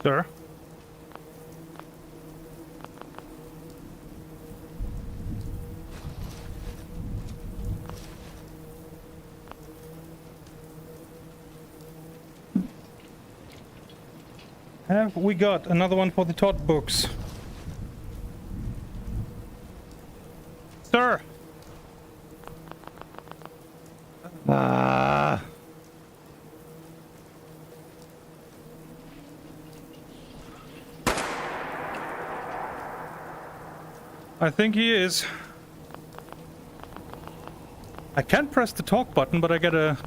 Speaker 1: Sir? Have we got another one for the Todd books? Sir! I think he is. I can press the talk button, but I get a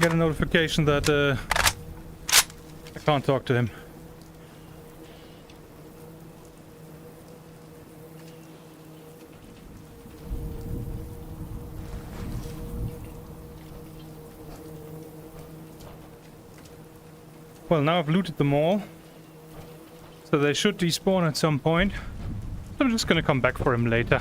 Speaker 1: notification that I can't talk to him. Well, now I've looted them all, so they should despawn at some point. I'm just gonna come back for him later.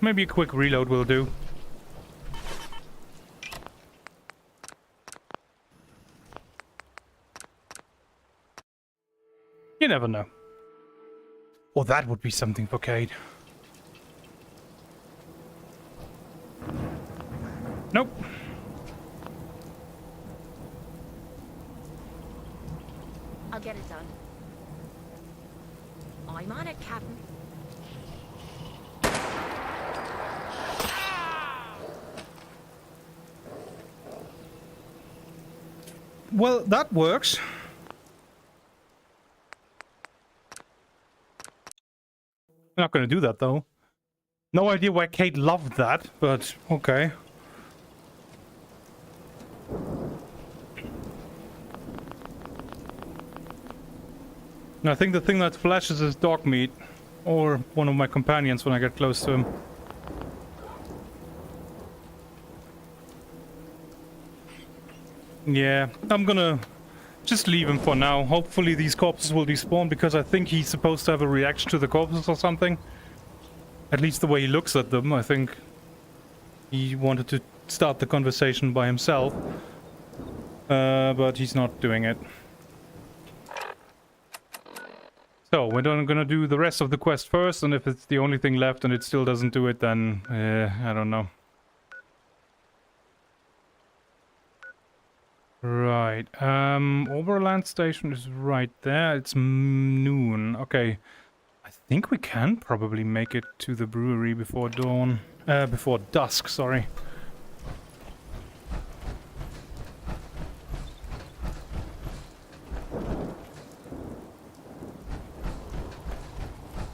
Speaker 1: Maybe a quick reload will do. You never know. Well, that would be something for Cade. Nope.
Speaker 18: I'll get it done. I'm on it, Captain.
Speaker 1: Well, that works. I'm not gonna do that though. No idea why Kate loved that, but okay. And I think the thing that flashes is dog meat, or one of my companions when I get close to him. Yeah, I'm gonna just leave him for now. Hopefully these corpses will despawn, because I think he's supposed to have a reaction to the corpses or something. At least the way he looks at them, I think he wanted to start the conversation by himself. But he's not doing it. So, we're gonna do the rest of the quest first, and if it's the only thing left and it still doesn't do it, then I don't know. Right, Overland Station is right there. It's noon. Okay, I think we can probably make it to the brewery before dawn. Before dusk, sorry.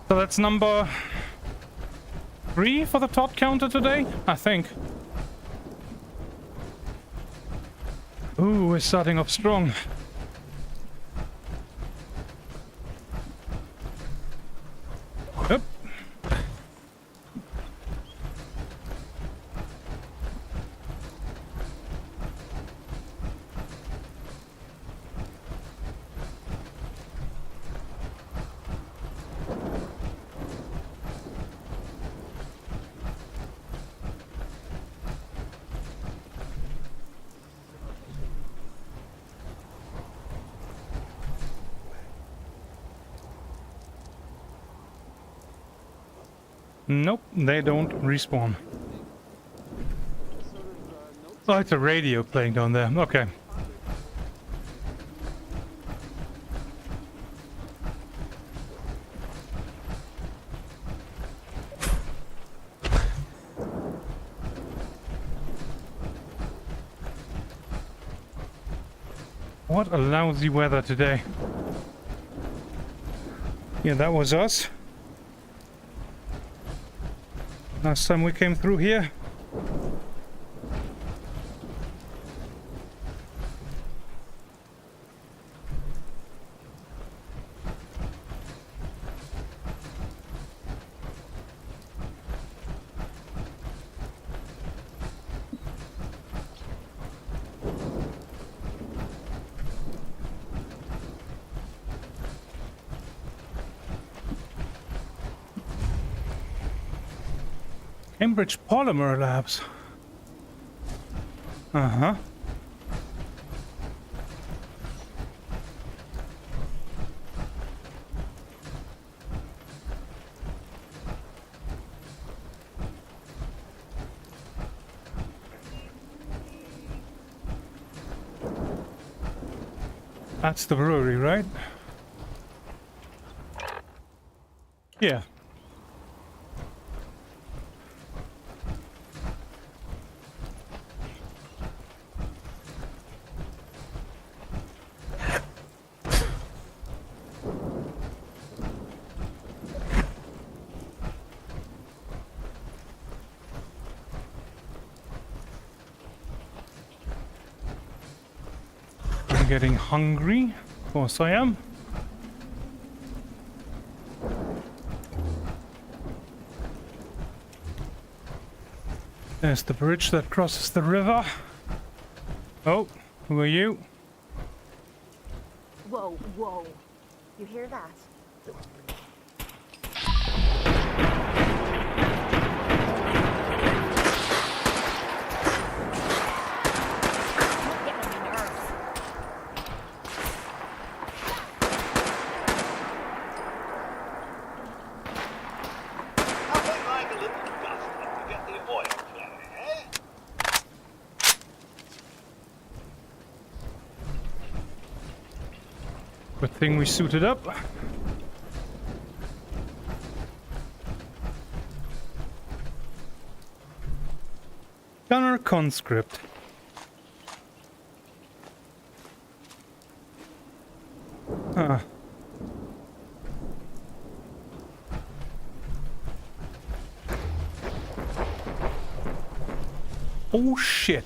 Speaker 1: So that's number 3 for the tot counter today, I think. Ooh, we're starting off strong. Yep. Nope, they don't respawn. Oh, it's a radio playing down there. Okay. What a lousy weather today. Yeah, that was us. Last time we came through here. Cambridge Polymer Labs. Uh-huh. That's the brewery, right? Yeah. Getting hungry. Of course I am. There's the bridge that crosses the river. Oh, who are you?
Speaker 12: Whoa, whoa. You hear that?
Speaker 1: Good thing we suited up. Gunner conscript. Huh. Oh shit.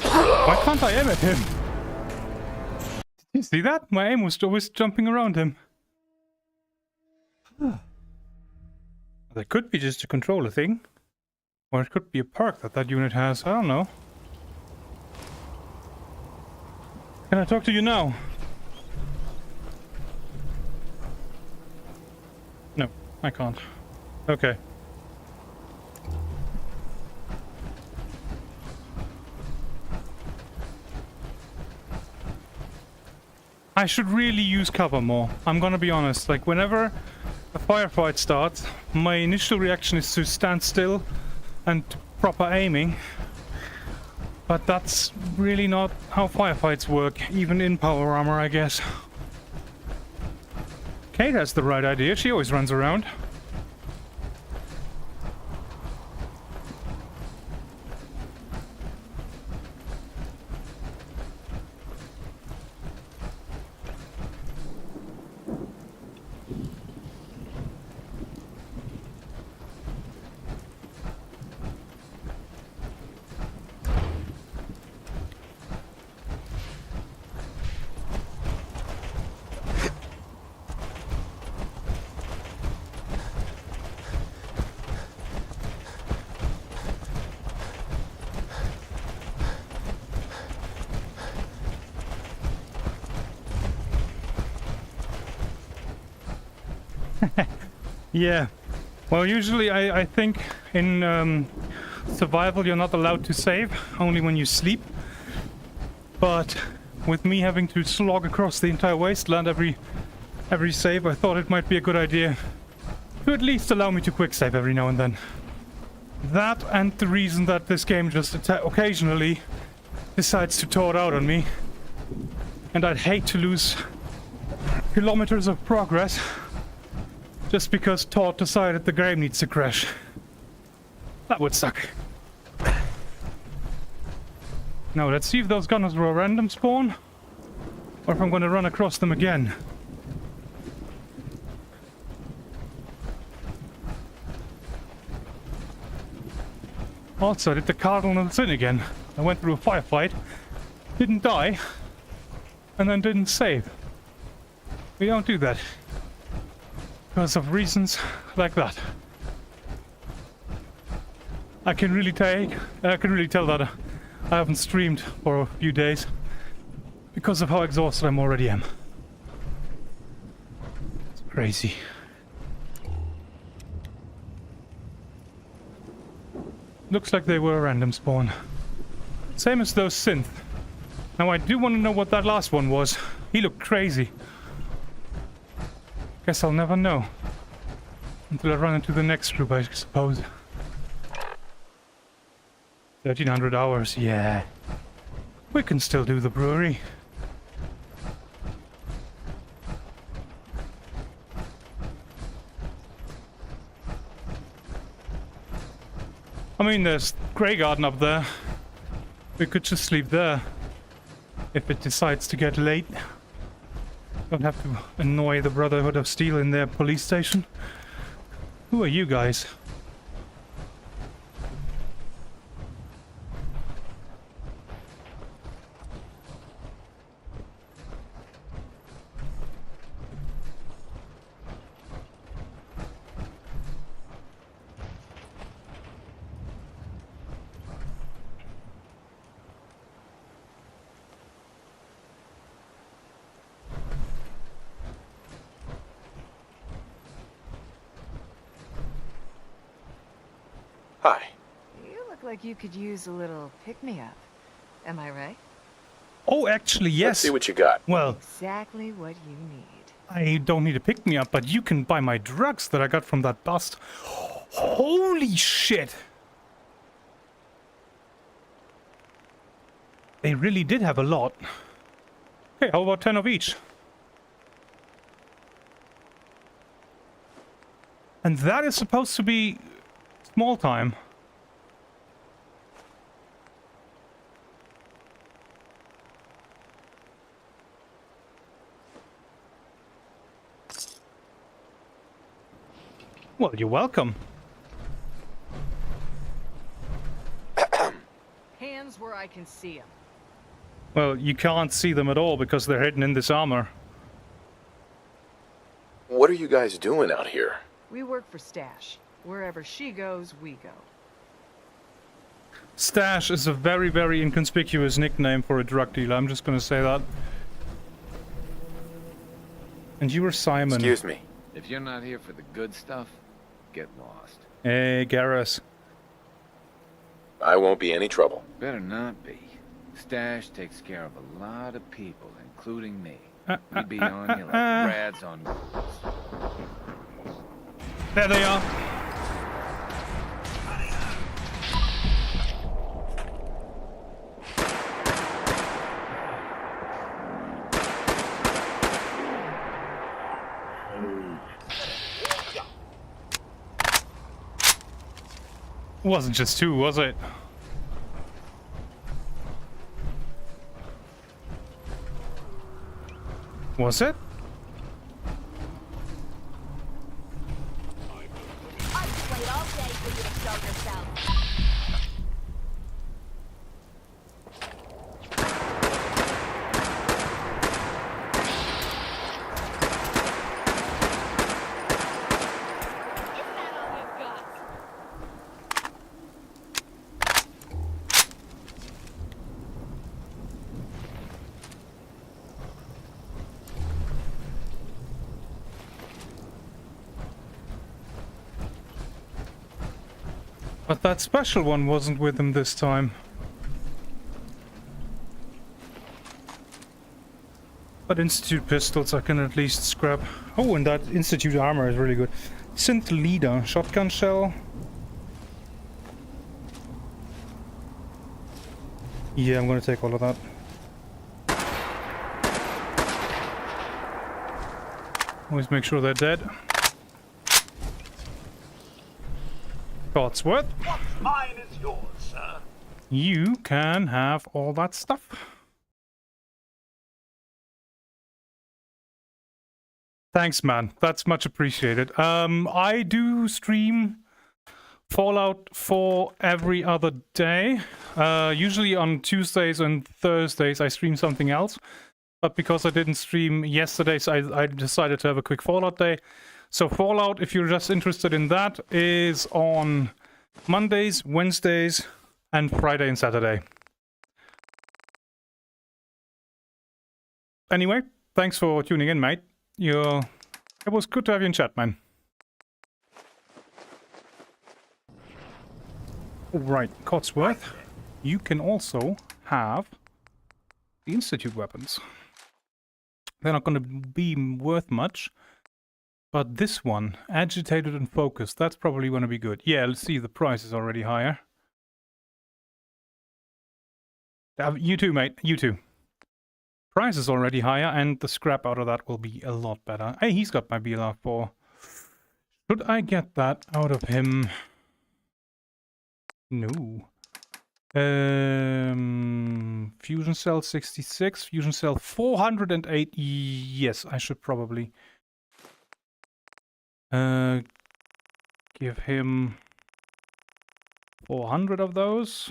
Speaker 1: Why can't I aim at him? Did you see that? My aim was always jumping around him. That could be just a controller thing. Or it could be a perk that that unit has. I don't know. Can I talk to you now? No, I can't. Okay. I should really use cover more. I'm gonna be honest. Like, whenever a firefight starts, my initial reaction is to stand still and proper aiming. But that's really not how firefights work, even in power armor, I guess. Kate has the right idea. She always runs around. Yeah. Well, usually I think in survival you're not allowed to save, only when you sleep. But with me having to slog across the entire wasteland every save, I thought it might be a good idea to at least allow me to quick save every now and then. That and the reason that this game just occasionally decides to thaw it out on me. And I'd hate to lose kilometers of progress just because Todd decided the game needs to crash. That would suck. Now let's see if those gunners were a random spawn, or if I'm going to run across them again. Also, I did the cardinal sin again. I went through a firefight, didn't die, and then didn't save. We don't do that. Because of reasons like that. I can really tell that I haven't streamed for a few days because of how exhausted I already am. It's crazy. Looks like they were a random spawn. Same as those synth. Now I do want to know what that last one was. He looked crazy. Guess I'll never know. Until I run into the next group, I suppose. 1300 hours, yeah. We can still do the brewery. I mean, there's Grey Garden up there. We could just sleep there. If it decides to get late. Don't have to annoy the Brotherhood of Steel in their police station. Who are you guys?
Speaker 3: Hi.
Speaker 19: You look like you could use a little pick-me-up. Am I right?
Speaker 1: Oh, actually, yes.
Speaker 3: Let's see what you got.
Speaker 1: Well,
Speaker 19: Exactly what you need.
Speaker 1: I don't need to pick me up, but you can buy my drugs that I got from that bust. Holy shit! They really did have a lot. Okay, how about 10 of each? And that is supposed to be small time. Well, you're welcome.
Speaker 19: Hands hands where I can see them.
Speaker 1: Well, you can't see them at all because they're hidden in this armor.
Speaker 3: What are you guys doing out here?
Speaker 19: We work for Stash. Wherever she goes, we go.
Speaker 1: Stash is a very, very inconspicuous nickname for a drug dealer. I'm just gonna say that. And you were Simon.
Speaker 3: Excuse me.
Speaker 4: If you're not here for the good stuff, get lost.
Speaker 1: Hey, Garrus.
Speaker 3: I won't be any trouble.
Speaker 4: Better not be. Stash takes care of a lot of people, including me. We'd be on you like rats on wheels.
Speaker 1: There they are. Wasn't just two, was it? Was it?
Speaker 2: I'd wait all day for you to show yourself.
Speaker 1: But that special one wasn't with him this time. But Institute pistols I can at least scrap. Oh, and that Institute armor is really good. Synth leader, shotgun shell. Yeah, I'm gonna take all of that. Always make sure they're dead. Codsworth.
Speaker 10: What's mine is yours, sir.
Speaker 1: You can have all that stuff. Thanks, man. That's much appreciated. I do stream Fallout 4 every other day. Usually on Tuesdays and Thursdays I stream something else. But because I didn't stream yesterday, so I decided to have a quick Fallout day. So Fallout, if you're just interested in that, is on Mondays, Wednesdays, and Friday and Saturday. Anyway, thanks for tuning in, mate. It was good to have you in chat, man. Alright, Codsworth, you can also have the Institute weapons. They're not going to be worth much. But this one, agitated and focused, that's probably going to be good. Yeah, let's see, the price is already higher. You too, mate, you too. Price is already higher, and the scrap out of that will be a lot better. Hey, he's got my BLR4. Should I get that out of him? No. Fusion cell 66, fusion cell 408. Yes, I should probably give him 400 of those.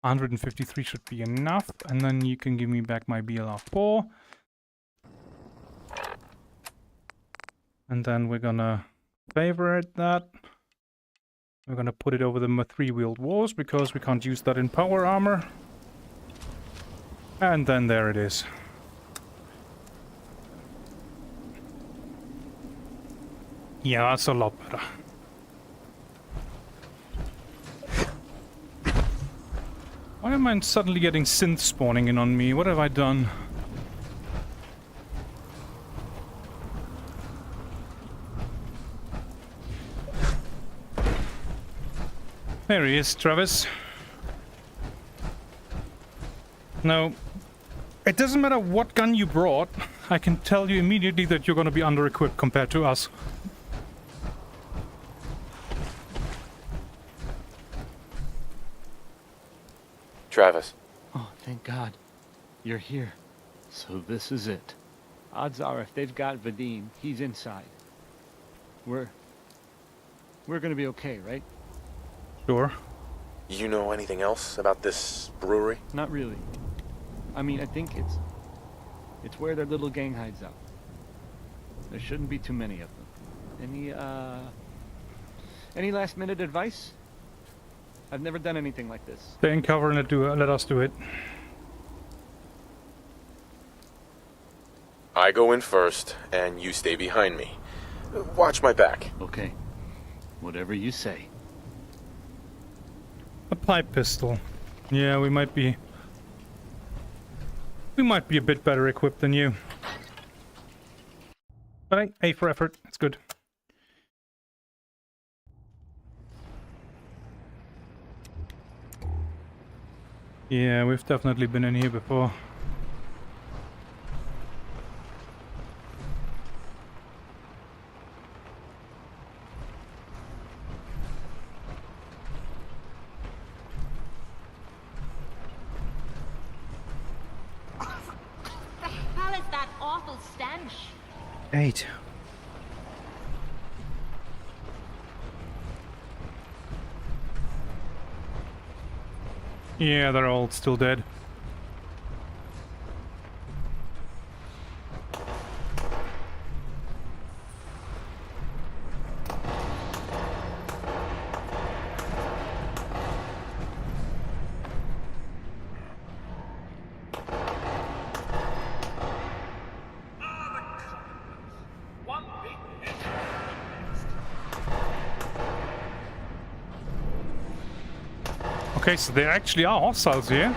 Speaker 1: 153 should be enough, and then you can give me back my BLR4. And then we're gonna favorite that. We're gonna put it over the three-wheeled wars because we can't use that in power armor. And then there it is. Yeah, that's a lot better. Why am I suddenly getting synth spawning in on me? What have I done? There he is, Travis. No, it doesn't matter what gun you brought. I can tell you immediately that you're going to be under-equipped compared to us.
Speaker 3: Travis.
Speaker 14: Oh, thank God. You're here. So this is it. Odds are if they've got Vadim, he's inside. We're gonna be okay, right?
Speaker 1: Sure.
Speaker 3: You know anything else about this brewery?
Speaker 14: Not really. I mean, I think it's where their little gang hides out. There shouldn't be too many of them. Any last minute advice? I've never done anything like this.
Speaker 1: Stay in cover and let us do it.
Speaker 3: I go in first, and you stay behind me. Watch my back.
Speaker 14: Okay. Whatever you say.
Speaker 1: A pipe pistol. Yeah, we might be a bit better equipped than you. But hey, A for effort. It's good. Yeah, we've definitely been in here before.
Speaker 18: The hell is that awful stench?
Speaker 1: 8. Yeah, they're all still dead. Okay, so there actually are hostiles here.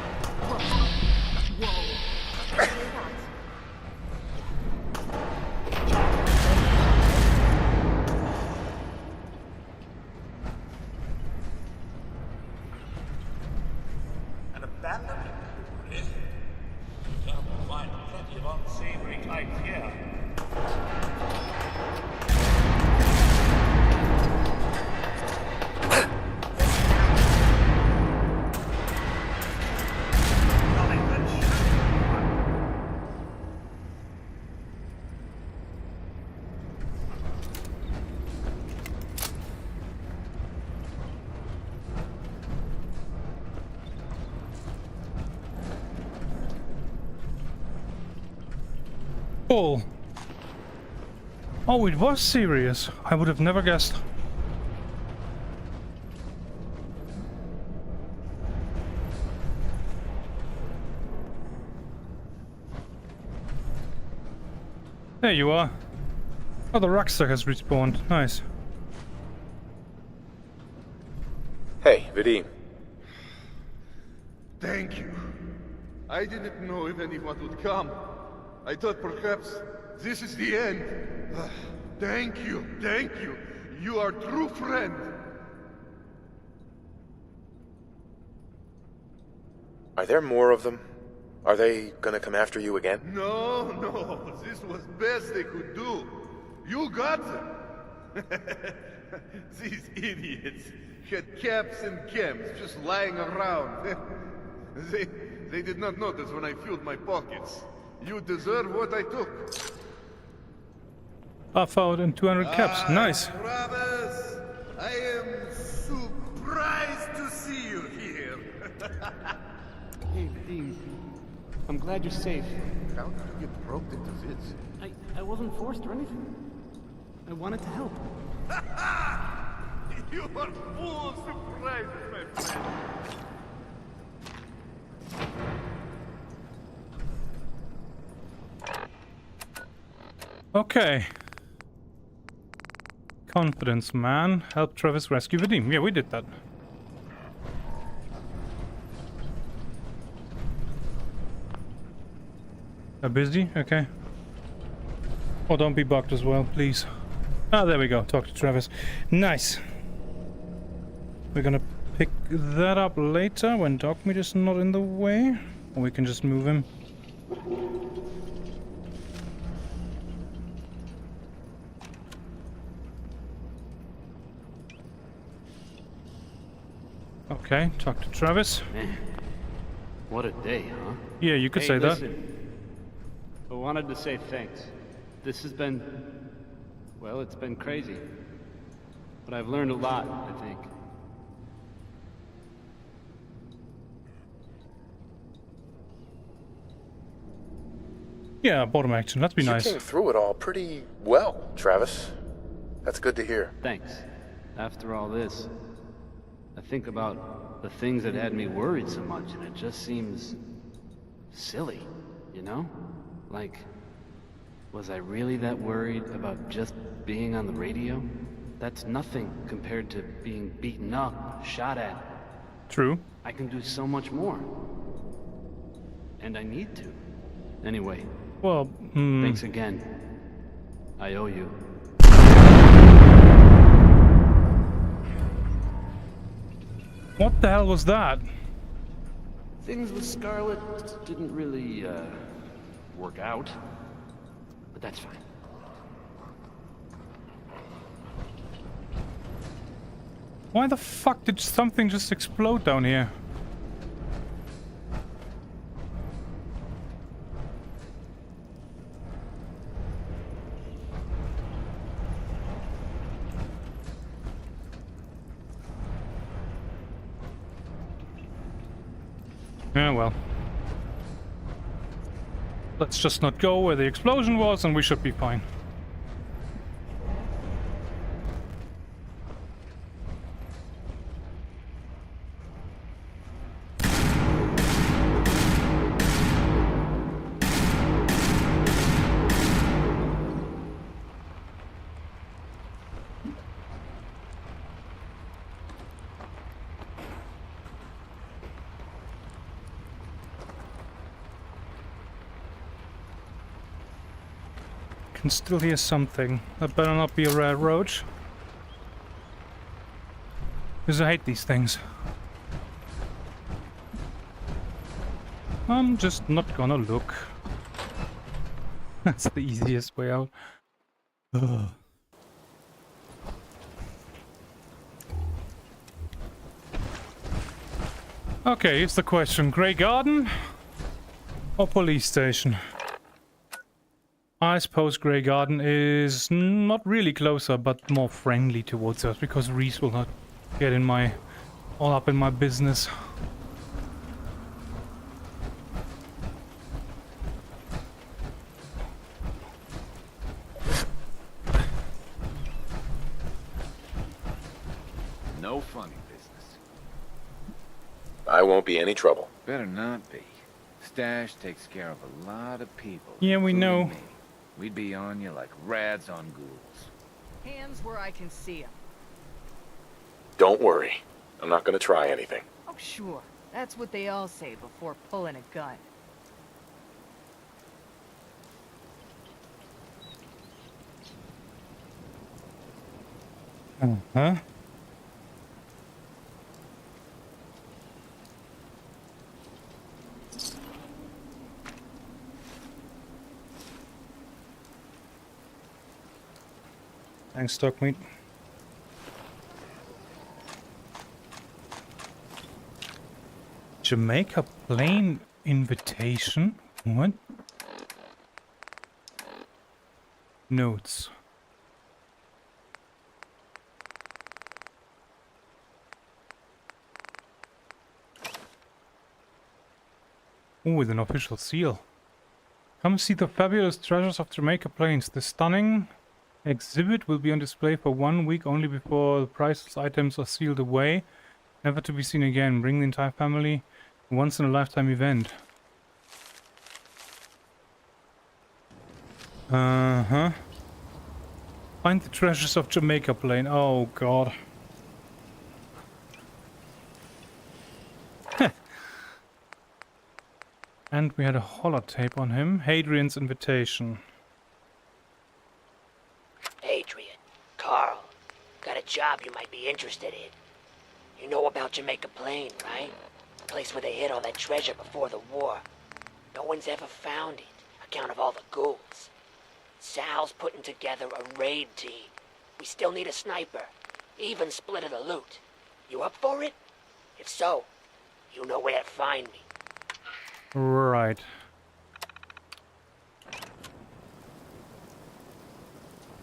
Speaker 10: An abandoned brewery? You will find plenty of unsavory types here.
Speaker 1: Oh. Oh, it was serious. I would have never guessed. There you are. Oh, the Rockstar has respawned. Nice.
Speaker 3: Hey, Vadim.
Speaker 13: Thank you. I didn't know if anyone would come. I thought perhaps this is the end. Thank you, thank you. You are a true friend.
Speaker 3: Are there more of them? Are they gonna come after you again?
Speaker 13: No, no, this was best they could do. You got them. These idiots had caps and chems just lying around. They did not notice when I filled my pockets. You deserve what I took.
Speaker 1: Buff out and 200 caps. Nice.
Speaker 13: Travis, I am surprised to see you here.
Speaker 9: Hey, Vadim. I'm glad you're safe.
Speaker 13: How did you get roped into this?
Speaker 9: I wasn't forced or anything. I wanted to help.
Speaker 13: You are full of surprises, my friend.
Speaker 1: Okay. Confidence, man. Help Travis rescue Vadim. Yeah, we did that. Busy? Okay. Oh, don't be bugged as well, please. Ah, there we go. Talk to Travis. Nice. We're gonna pick that up later when Dogmeat is not in the way. Or we can just move him. Okay, talk to Travis.
Speaker 9: Man, what a day, huh?
Speaker 1: Yeah, you could say
Speaker 9: listen,
Speaker 1: that.
Speaker 9: I wanted to say thanks. This has been... well, it's been crazy. But I've learned a lot, I think.
Speaker 1: Yeah, bottom action. That'd be
Speaker 3: You
Speaker 1: nice.
Speaker 3: came through it all pretty well, Travis. That's good to hear.
Speaker 9: Thanks. After all this, I think about the things that had me worried so much, and it just seems silly, you know? Like, was I really that worried about just being on the radio? That's nothing compared to being beaten up, shot at.
Speaker 1: True.
Speaker 9: I can do so much more. And I need to. Anyway.
Speaker 1: Well,
Speaker 9: thanks again. I owe you.
Speaker 1: What the hell was that?
Speaker 9: Things with Scarlet didn't really, work out. But that's fine.
Speaker 1: Why the fuck did something just explode down here? Yeah, well. Let's just not go where the explosion was and we should be fine. Can still hear something. That better not be a rare roach. Because I hate these things. I'm just not gonna look. That's the easiest way out. Ugh. Okay, here's the question. Grey Garden or police station? I suppose Grey Garden is not really closer, but more friendly towards us, because Reese will not get in my... all up in my business.
Speaker 20: No funny business.
Speaker 3: I won't be any trouble.
Speaker 20: Better not be. Stash takes care of a lot of people.
Speaker 1: Yeah, we know.
Speaker 20: Me. We'd be on you like rats on ghouls.
Speaker 19: Hands where I can see them.
Speaker 3: Don't worry. I'm not gonna try anything.
Speaker 19: Oh, sure. That's what they all say before pulling a gun.
Speaker 1: Uh-huh. Thanks, stock meat. Jamaica plane invitation? What? Notes. Oh, with an official seal. Come see the fabulous treasures of Jamaica Plains. The stunning exhibit will be on display for 1 week only before the priceless items are sealed away, never to be seen again. Bring the entire family. Once in a lifetime event. Uh-huh. Find the treasures of Jamaica Plain. Oh god. And we had a holotape on him. Hadrian's invitation.
Speaker 21: Adrian, Carl, got a job you might be interested in. You know about Jamaica Plain, right? The place where they hid all that treasure before the war. No one's ever found it, account of all the ghouls. Sal's putting together a raid team. We still need a sniper. Even split of the loot. You up for it? If so, you know where to find me.
Speaker 1: Right.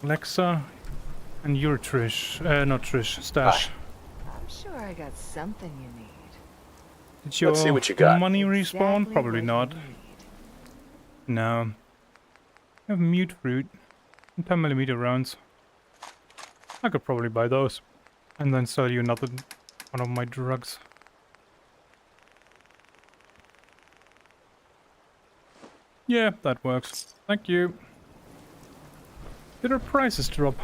Speaker 1: Alexa, and you're Trish. Not Trish, Stash.
Speaker 19: I'm sure I got something you need.
Speaker 1: Did your
Speaker 3: Let's see what you got.
Speaker 1: money respawn?
Speaker 19: Exactly
Speaker 1: Probably
Speaker 19: what
Speaker 1: not.
Speaker 19: you
Speaker 1: No. I have mute fruit and 10mm rounds. I could probably buy those and then sell you another one of my drugs. Yeah, that works. Thank you. Did our prices drop?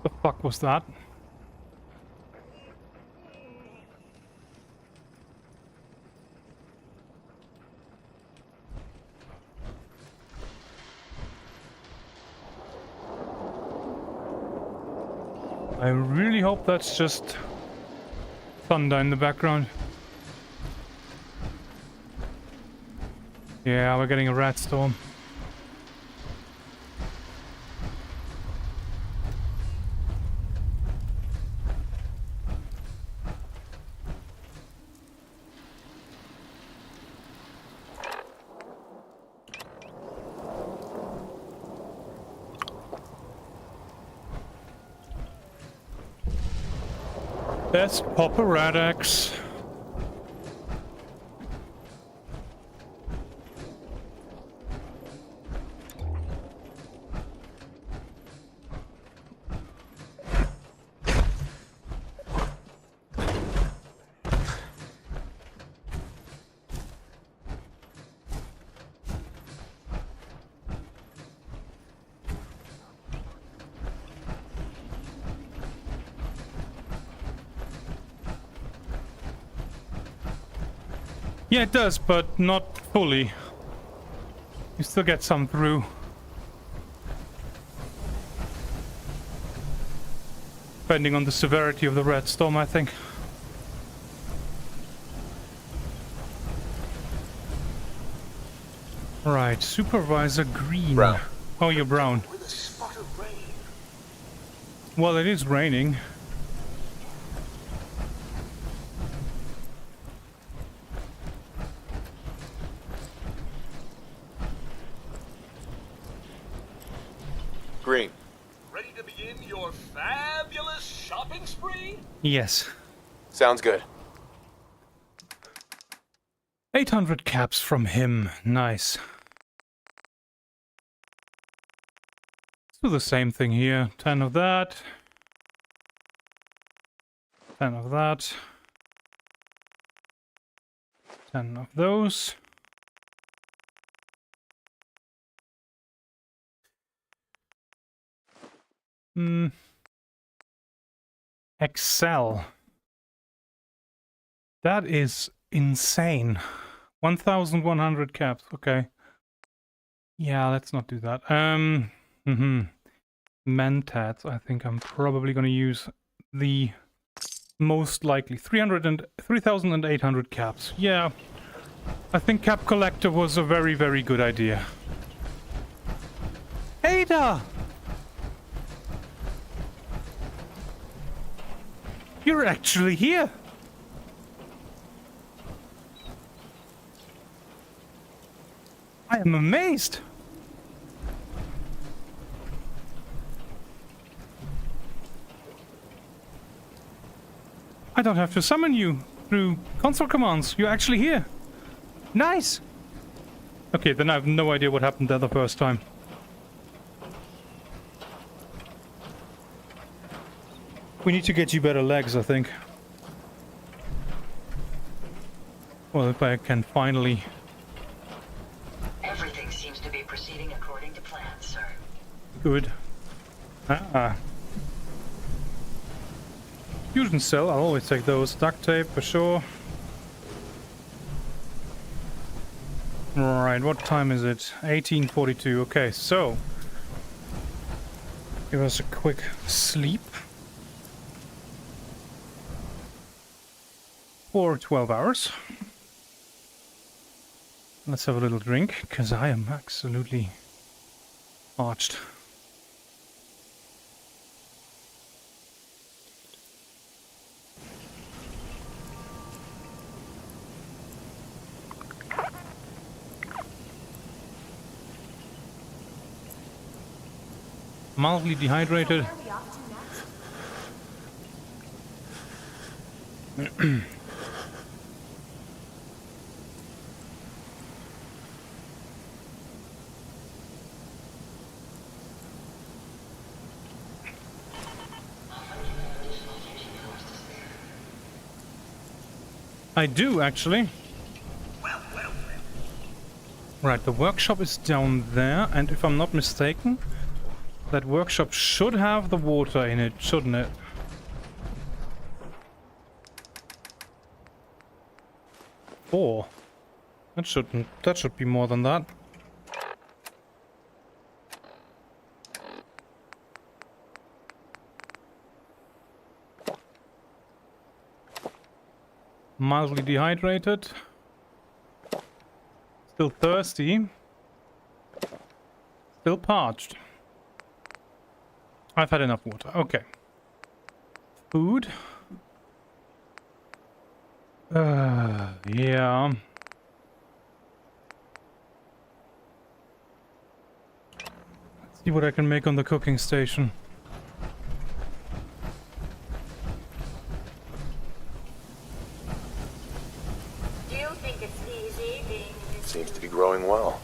Speaker 1: The fuck was that? I really hope that's just thunder in the background. Yeah, we're getting a rat storm. Let's pop a rat axe. Yeah, it does, but not fully. You still get some through. Depending on the severity of the red storm, I think. Right, Supervisor Green.
Speaker 3: Brown.
Speaker 1: Oh, you're brown.
Speaker 10: With a spot of rain.
Speaker 1: Well, it is raining.
Speaker 3: Green.
Speaker 10: Ready to begin your fabulous shopping spree?
Speaker 1: Yes.
Speaker 3: Sounds good.
Speaker 1: 800 caps from him. Nice. Let's do the same thing here. 10 of that. 10 of that. 10 of those. Excel. That is insane. 1,100 caps. Okay. Yeah, let's not do that. Mentats. I think I'm probably going to use the most likely 3,800 caps. Yeah. I think Cap Collector was a very, very good idea. Ada! You're actually here! I am amazed! I don't have to summon you through console commands. You're actually here. Nice! Okay, then I have no idea what happened there the first time. We need to get you better legs, I think. Well, if I can finally...
Speaker 16: Everything seems to be proceeding according to plan, sir.
Speaker 1: Good. Fusion cell, I'll always take those. Duct tape, for sure. Right, what time is it? 18:42. Okay, so... give us a quick sleep. For 12 hours. Let's have a little drink, because I am absolutely parched. Mildly dehydrated. I do, actually. Right, the workshop is down there, and if I'm not mistaken, that workshop should have the water in it, shouldn't it? Four. That should be more than that. Mildly dehydrated. Still thirsty. Still parched. I've had enough water. Okay. Food. Yeah. Let's see what I can make on the cooking station.
Speaker 5: Do you think it's easy being this?
Speaker 3: Seems to be growing well.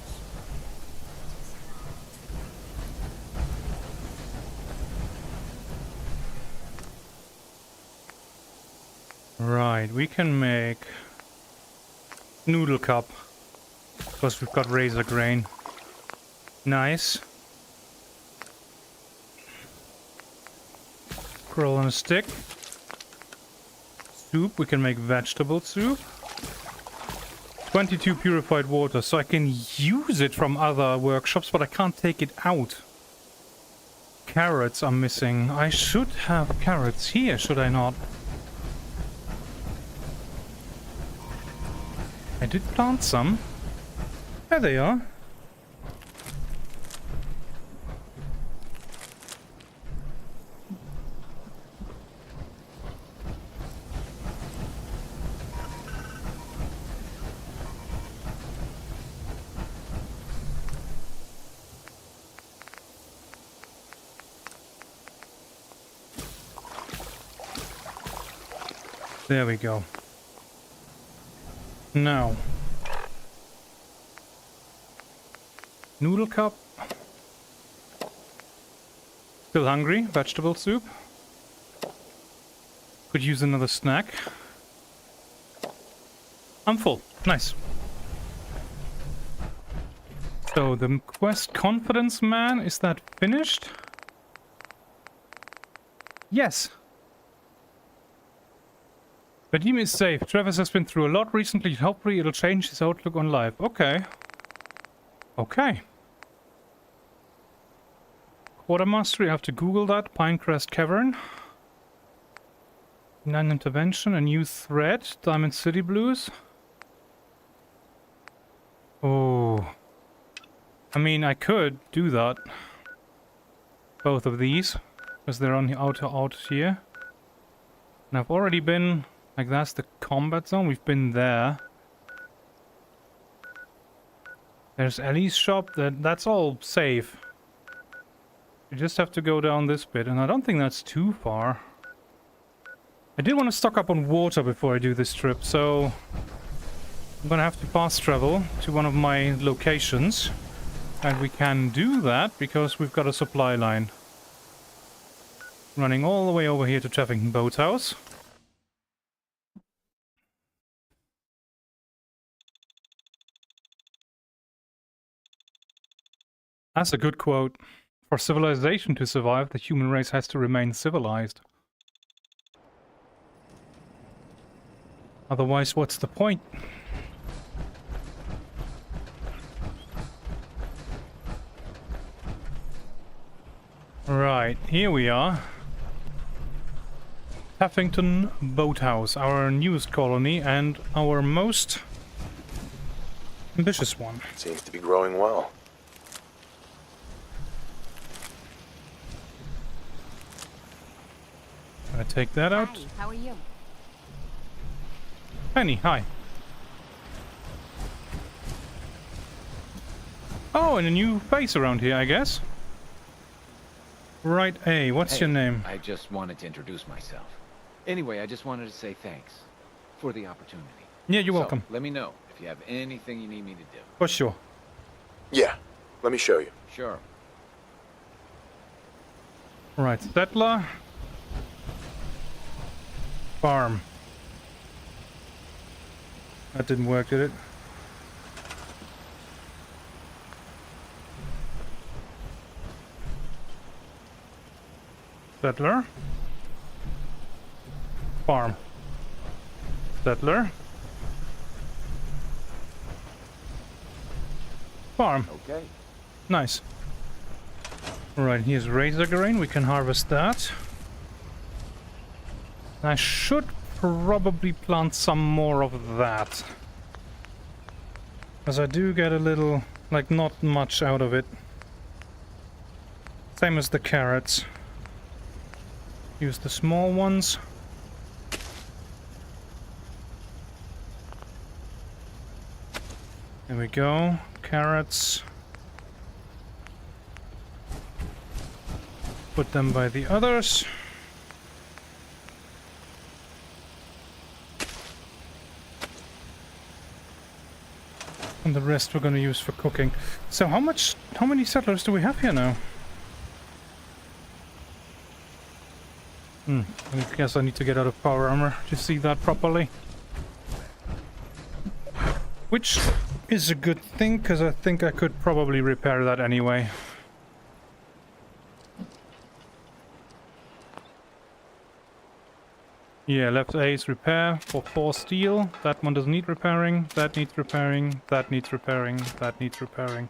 Speaker 1: Right, we can make noodle cup because we've got razor grain. Nice. Grill on a stick. Soup, we can make vegetable soup. 22 purified water, so I can use it from other workshops, but I can't take it out. Carrots are missing. I should have carrots here, should I not? I did plant some. There they are. There we go. Now, noodle cup. Still hungry? Vegetable soup. Could use another snack. I'm full. Nice. So the quest Confidence Man, is that finished? Yes. Vadim is safe. Travis has been through a lot recently. Hopefully it'll change his outlook on life. Okay. Okay. Quartermaster, you have to Google that. Pinecrest Cavern. Non-intervention, a new threat. Diamond City Blues. Oh. I mean, I could do that. Both of these. Because they're on the out here. And I've already been... Like, that's the combat zone. We've been there. There's Ellie's shop. That's all safe. You just have to go down this bit. And I don't think that's too far. I did want to stock up on water before I do this trip. So I'm going to have to fast travel to one of my locations. And we can do that because we've got a supply line. Running all the way over here to Trafficking Boathouse. That's a good quote. For civilization to survive, the human race has to remain civilized. Otherwise, what's the point? Right, here we are. Taffington Boathouse, our newest colony and our most ambitious one.
Speaker 3: Seems to be growing well.
Speaker 1: Gonna take that out.
Speaker 16: Hi, how are you?
Speaker 1: Penny, hi. Oh, and a new face around here, I guess. Right, A. What's
Speaker 20: Hey,
Speaker 1: your name?
Speaker 20: I just wanted to introduce myself. Anyway, I just wanted to say thanks for the opportunity.
Speaker 1: Yeah, you're
Speaker 20: So,
Speaker 1: welcome.
Speaker 20: let me know if you have anything you need me to do.
Speaker 1: For sure.
Speaker 3: Yeah, let me show you.
Speaker 20: Sure.
Speaker 1: Right, settler. Farm. That didn't work, did it? Settler. Farm. Settler. Farm.
Speaker 20: Okay.
Speaker 1: Nice. Alright, here's razor grain. We can harvest that. I should probably plant some more of that. As I do get a little, like, not much out of it. Same as the carrots. Use the small ones. There we go. Carrots. Put them by the others. And the rest we're going to use for cooking. So how many settlers do we have here now? I guess I need to get out of power armor to see that properly. Which is a good thing, because I think I could probably repair that anyway. Yeah, left A is repair for 4 steel. That one doesn't need repairing. That needs repairing. That needs repairing. That needs repairing.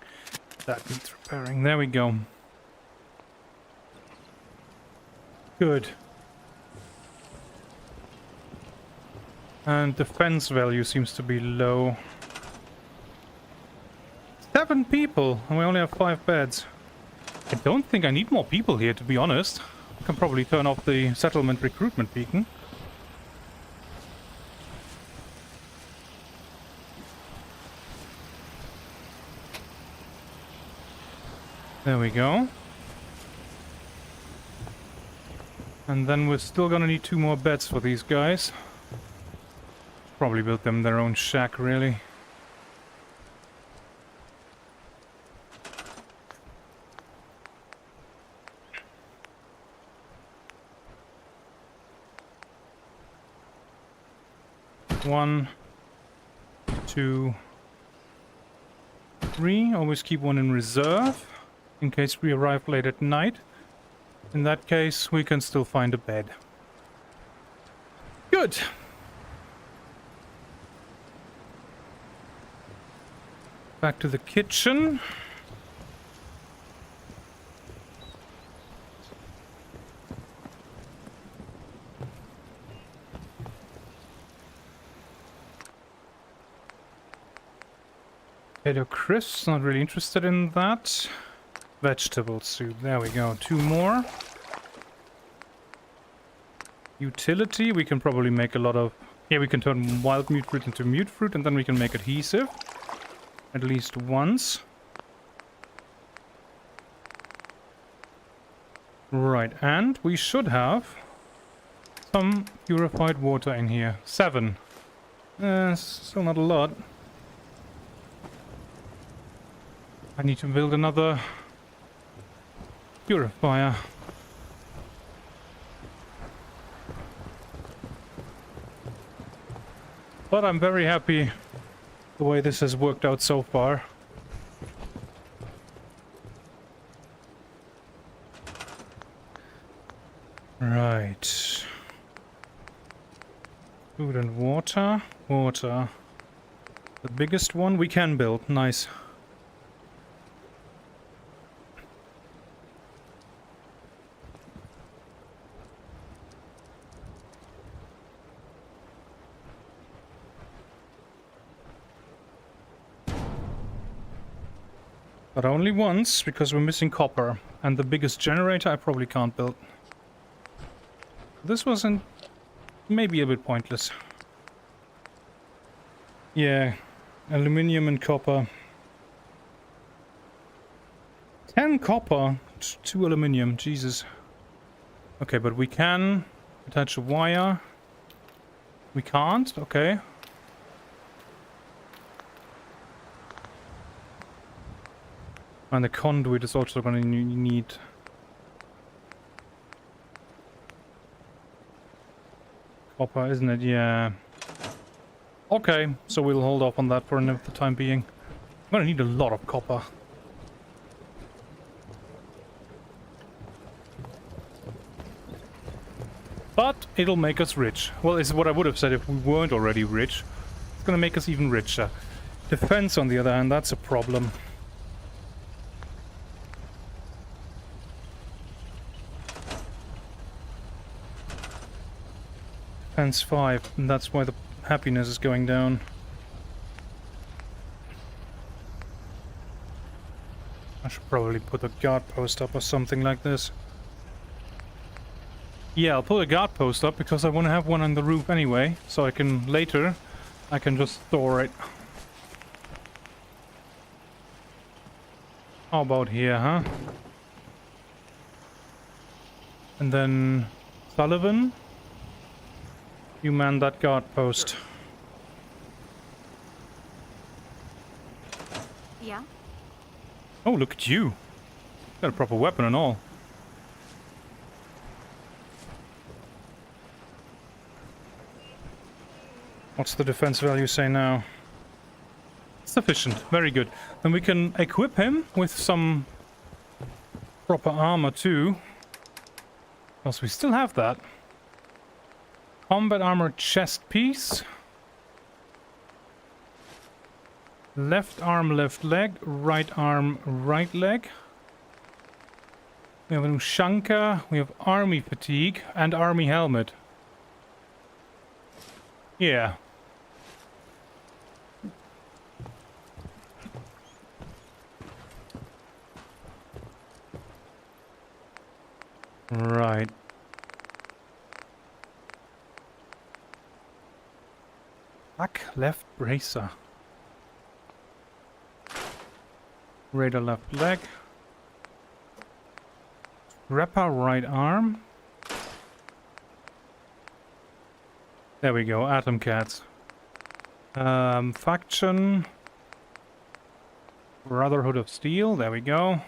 Speaker 1: That needs repairing. There we go. Good. And defense value seems to be low. 7 people, and we only have 5 beds. I don't think I need more people here, to be honest. I can probably turn off the settlement recruitment beacon. There we go. And then we're still gonna need 2 more beds for these guys. Probably build them their own shack, really. One, 2, 3. Always keep one in reserve, in case we arrive late at night. In that case, we can still find a bed. Good! Back to the kitchen. Potato crisps, not really interested in that. Vegetable soup, there we go. 2 more. Utility, we can probably make a lot of... Yeah, we can turn wild mute fruit into mute fruit, and then we can make adhesive. At least once. Right, and we should have some purified water in here. 7. Still not a lot. I need to build another purifier. But I'm very happy the way this has worked out so far. Right. Food and water. Water. The biggest one we can build. Nice. But only once, because we're missing copper. And the biggest generator I probably can't build. This wasn't... maybe a bit pointless. Yeah, aluminium and copper. 10 copper 2 aluminium. Jesus. Okay, but we can attach a wire. We can't? Okay. And the conduit is also gonna need... copper, isn't it? Yeah. Okay, so we'll hold off on that for the time being. I'm gonna need a lot of copper. But it'll make us rich. Well, this is what I would have said if we weren't already rich. It's gonna make us even richer. Defense, on the other hand, that's a problem. Defense 5, and that's why the happiness is going down. I should probably put a guard post up or something like this. Yeah, I'll put a guard post up because I want to have one on the roof anyway, so I can later I can just store it. How about here, huh? And then Sullivan, you man that guard post.
Speaker 7: Yeah?
Speaker 1: Oh, look at you. Got a proper weapon and all. What's the defense value say now? Sufficient. Very good. Then we can equip him with some proper armor too. Because we still have that. Combat armor chest piece. Left arm, left leg. Right arm, right leg. We have a Ushanka. We have army fatigue and army helmet. Yeah. Right. Back left bracer. Radar left leg. Rapper right arm. There we go, Atom Cats. Faction. Brotherhood of Steel, there we go.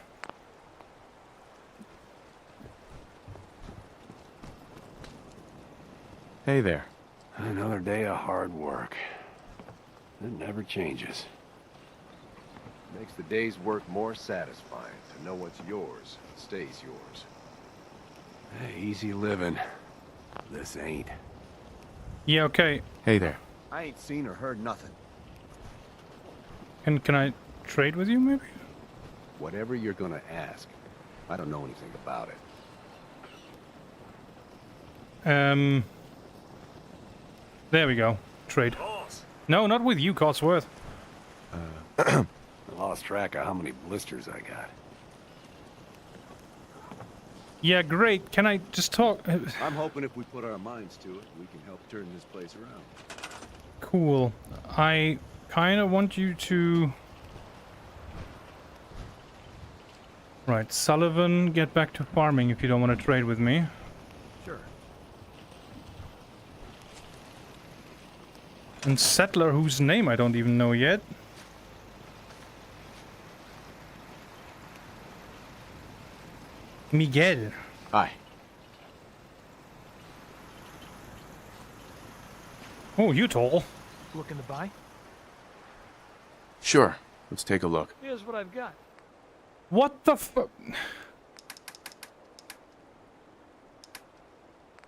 Speaker 3: Hey there.
Speaker 22: Another day of hard work. It never changes.
Speaker 23: Makes the day's work more satisfying to know what's yours stays yours.
Speaker 22: Hey, easy living. This ain't.
Speaker 1: Yeah, okay.
Speaker 3: Hey there.
Speaker 23: I ain't seen or heard nothing.
Speaker 1: And can I trade with you, maybe?
Speaker 22: Whatever you're gonna ask, I don't know anything about it.
Speaker 1: There we go. Trade. No, not with you, Cotsworth.
Speaker 22: I lost track of how many blisters I got.
Speaker 1: Yeah, great. Can I just talk?
Speaker 23: I'm hoping if we put our minds to it, we can help turn this place around.
Speaker 1: Cool. I kind of want you to... Right, Sullivan, get back to farming if you don't want to trade with me.
Speaker 23: Sure.
Speaker 1: And Settler, whose name I don't even know yet. Miguel.
Speaker 3: Hi.
Speaker 1: Oh, you tall.
Speaker 15: Looking to buy?
Speaker 3: Sure. Let's take a look.
Speaker 15: Here's what I've got.
Speaker 1: What the fu-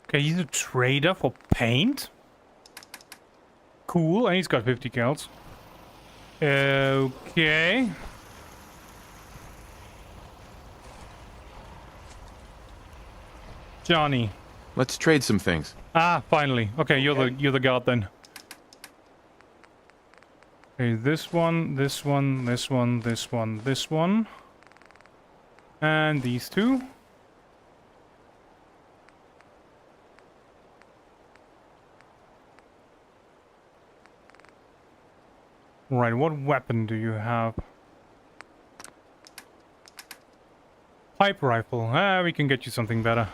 Speaker 1: Okay, he's a trader for paint? Cool, and he's got 50 cals. Okay. Johnny.
Speaker 3: Let's trade some things.
Speaker 1: Ah, finally. Okay, you're the guard then. Okay, this one, this one, this one, this one, this one. And these two. Right, what weapon do you have? Pipe rifle. We can get you something better.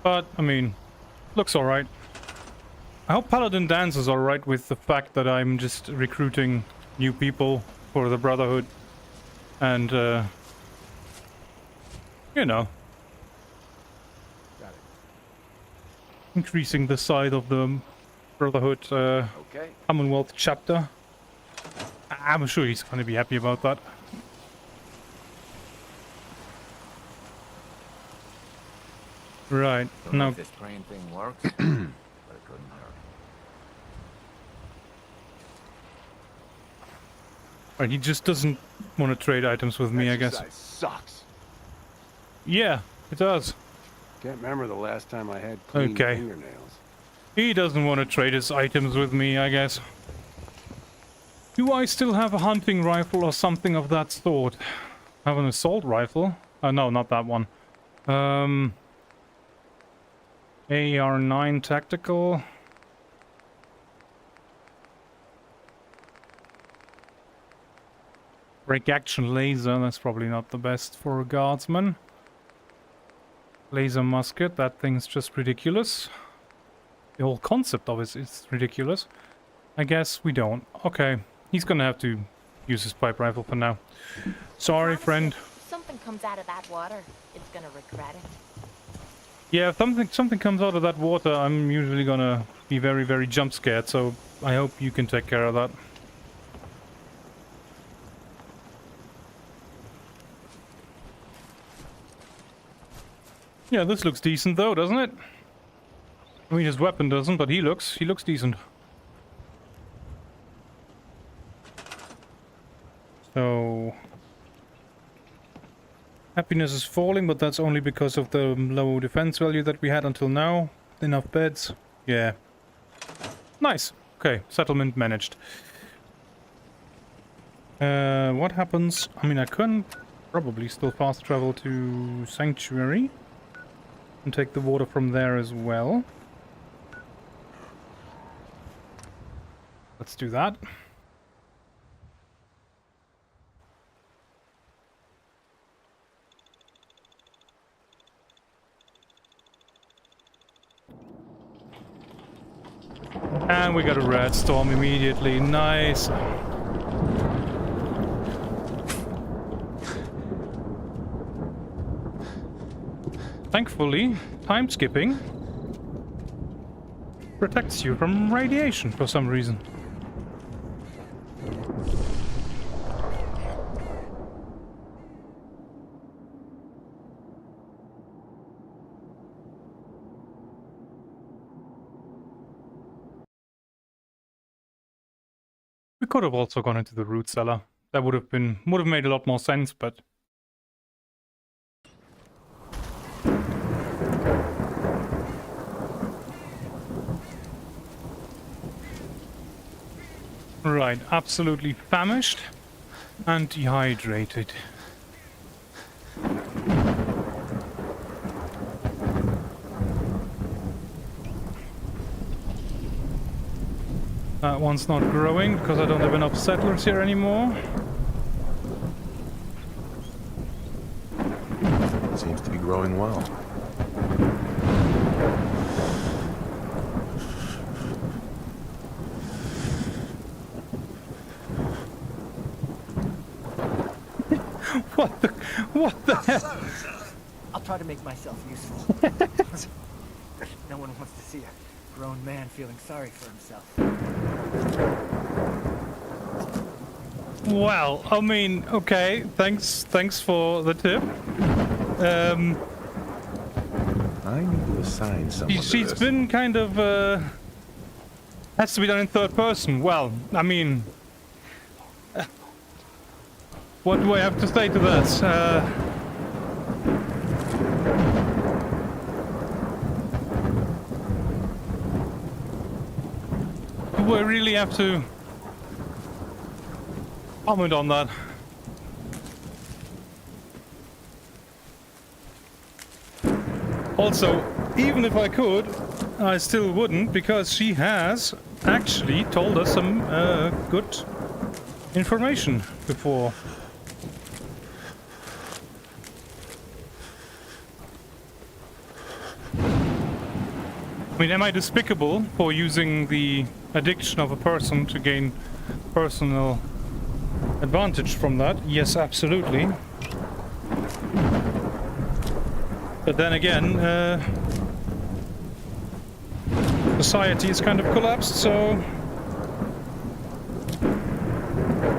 Speaker 1: But, I mean, looks alright. I hope Paladin Dance is alright with the fact that I'm just recruiting new people for the Brotherhood. And, you know, increasing the size of the Brotherhood Commonwealth chapter. I'm sure he's going to be happy about that. Right,
Speaker 20: Don't know
Speaker 1: now...
Speaker 20: if this praying thing works, but it couldn't hurt.
Speaker 1: Right, he just doesn't want to trade items with me, I guess.
Speaker 23: Exercise sucks.
Speaker 1: Yeah, it does.
Speaker 22: Can't remember the last time I had clean fingernails.
Speaker 1: He doesn't want to trade his items with me, I guess. Do I still have a hunting rifle or something of that sort? I have an assault rifle? No, not that one. AR-9 tactical. Break action laser, that's probably not the best for a guardsman. Laser musket, that thing's just ridiculous. The whole concept of it is ridiculous. I guess we don't. Okay, he's gonna have to use his pipe rifle for now. Sorry, friend.
Speaker 12: If something comes out of that water, it's gonna regret it.
Speaker 1: Yeah, if something comes out of that water, I'm usually gonna be very, very jump scared, so I hope you can take care of that. Yeah, this looks decent though, doesn't it? I mean, his weapon doesn't, but he looks decent. So... happiness is falling, but that's only because of the low defense value that we had until now. Enough beds. Yeah. Nice. Okay, settlement managed. What happens? I mean, I can probably still fast travel to Sanctuary. And take the water from there as well. Let's do that. And we got a red storm immediately. Nice. Thankfully, time skipping protects you from radiation for some reason. We could have also gone into the root cellar. That would have made a lot more sense, but right, absolutely famished and dehydrated. That one's not growing because I don't have enough settlers here anymore.
Speaker 3: Seems to be growing well.
Speaker 1: What the hell?
Speaker 6: I'll try to make myself useful. No one wants to see a grown man feeling sorry for himself.
Speaker 1: Well, I mean, okay, thanks for the tip.
Speaker 3: I need to assign someone to
Speaker 1: She's
Speaker 3: this.
Speaker 1: been kind of, has to be done in third person. Well, I mean, what do I have to say to that? Do I really have to comment on that? Also, even if I could, I still wouldn't, because she has actually told us some good information before. I mean, am I despicable for using the addiction of a person to gain personal advantage from that? Yes, absolutely. But then again, society is kind of collapsed, so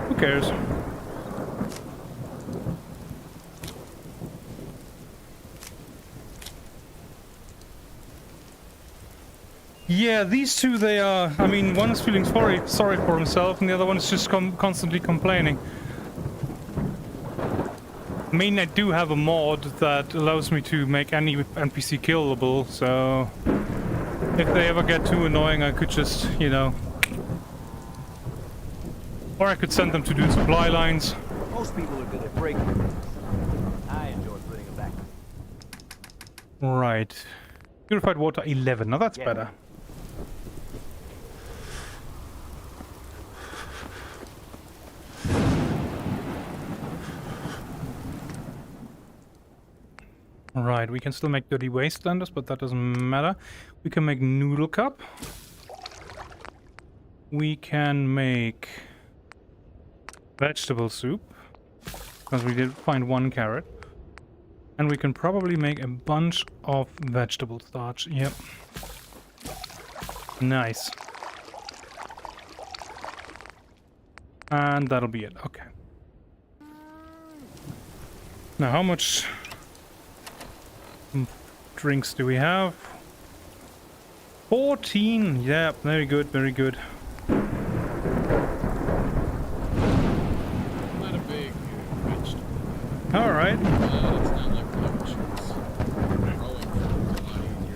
Speaker 1: who cares? Yeah, these two, they are... I mean, one is feeling sorry for himself, and the other one is just constantly complaining. I mean, I do have a mod that allows me to make any NPC killable, so... if they ever get too annoying, I could just, you know... or I could send them to do supply lines.
Speaker 6: Most people are good at breaking things. I enjoy putting them back.
Speaker 1: Right. Purified water 11, now that's better. Right, we can still make dirty wastelanders, but that doesn't matter. We can make noodle cup. We can make vegetable soup, because we did find one carrot. And we can probably make a bunch of vegetable starch. Yep. Nice. And that'll be it. Okay. Now, how much drinks do we have? 14. Yeah, very good, very good.
Speaker 8: Not a big vegetable.
Speaker 1: All right.
Speaker 8: It's not like cabbages. Growing food is a lot easier than hunting is.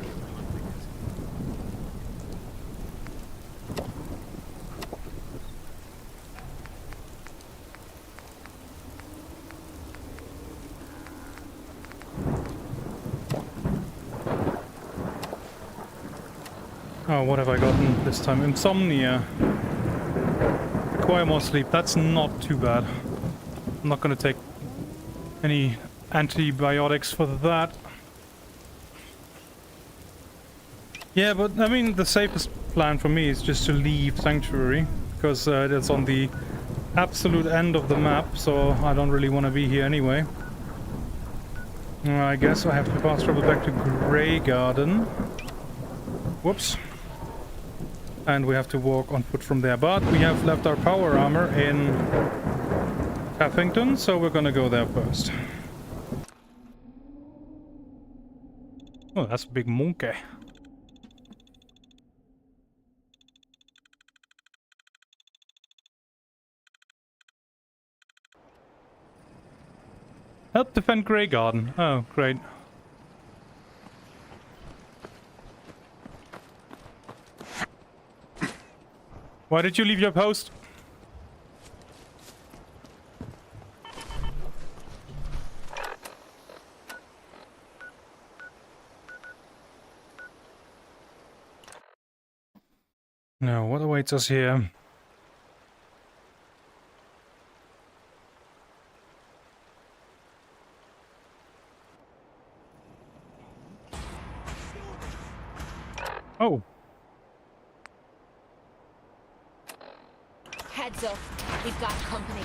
Speaker 1: Oh, what have I gotten this time? Insomnia. Require more sleep. That's not too bad. I'm not gonna take any antibiotics for that. Yeah, but I mean, the safest plan for me is just to leave Sanctuary, because it's on the absolute end of the map, so I don't really want to be here anyway. I guess I have to fast travel back to Grey Garden. Whoops. And we have to walk on foot from there. But we have left our power armor in Huffington, so we're gonna go there first. Oh, that's a big monkey. Help defend Grey Garden. Oh, great. Why did you leave your post? No, what awaits us here? Oh.
Speaker 12: Heads up, we've got company.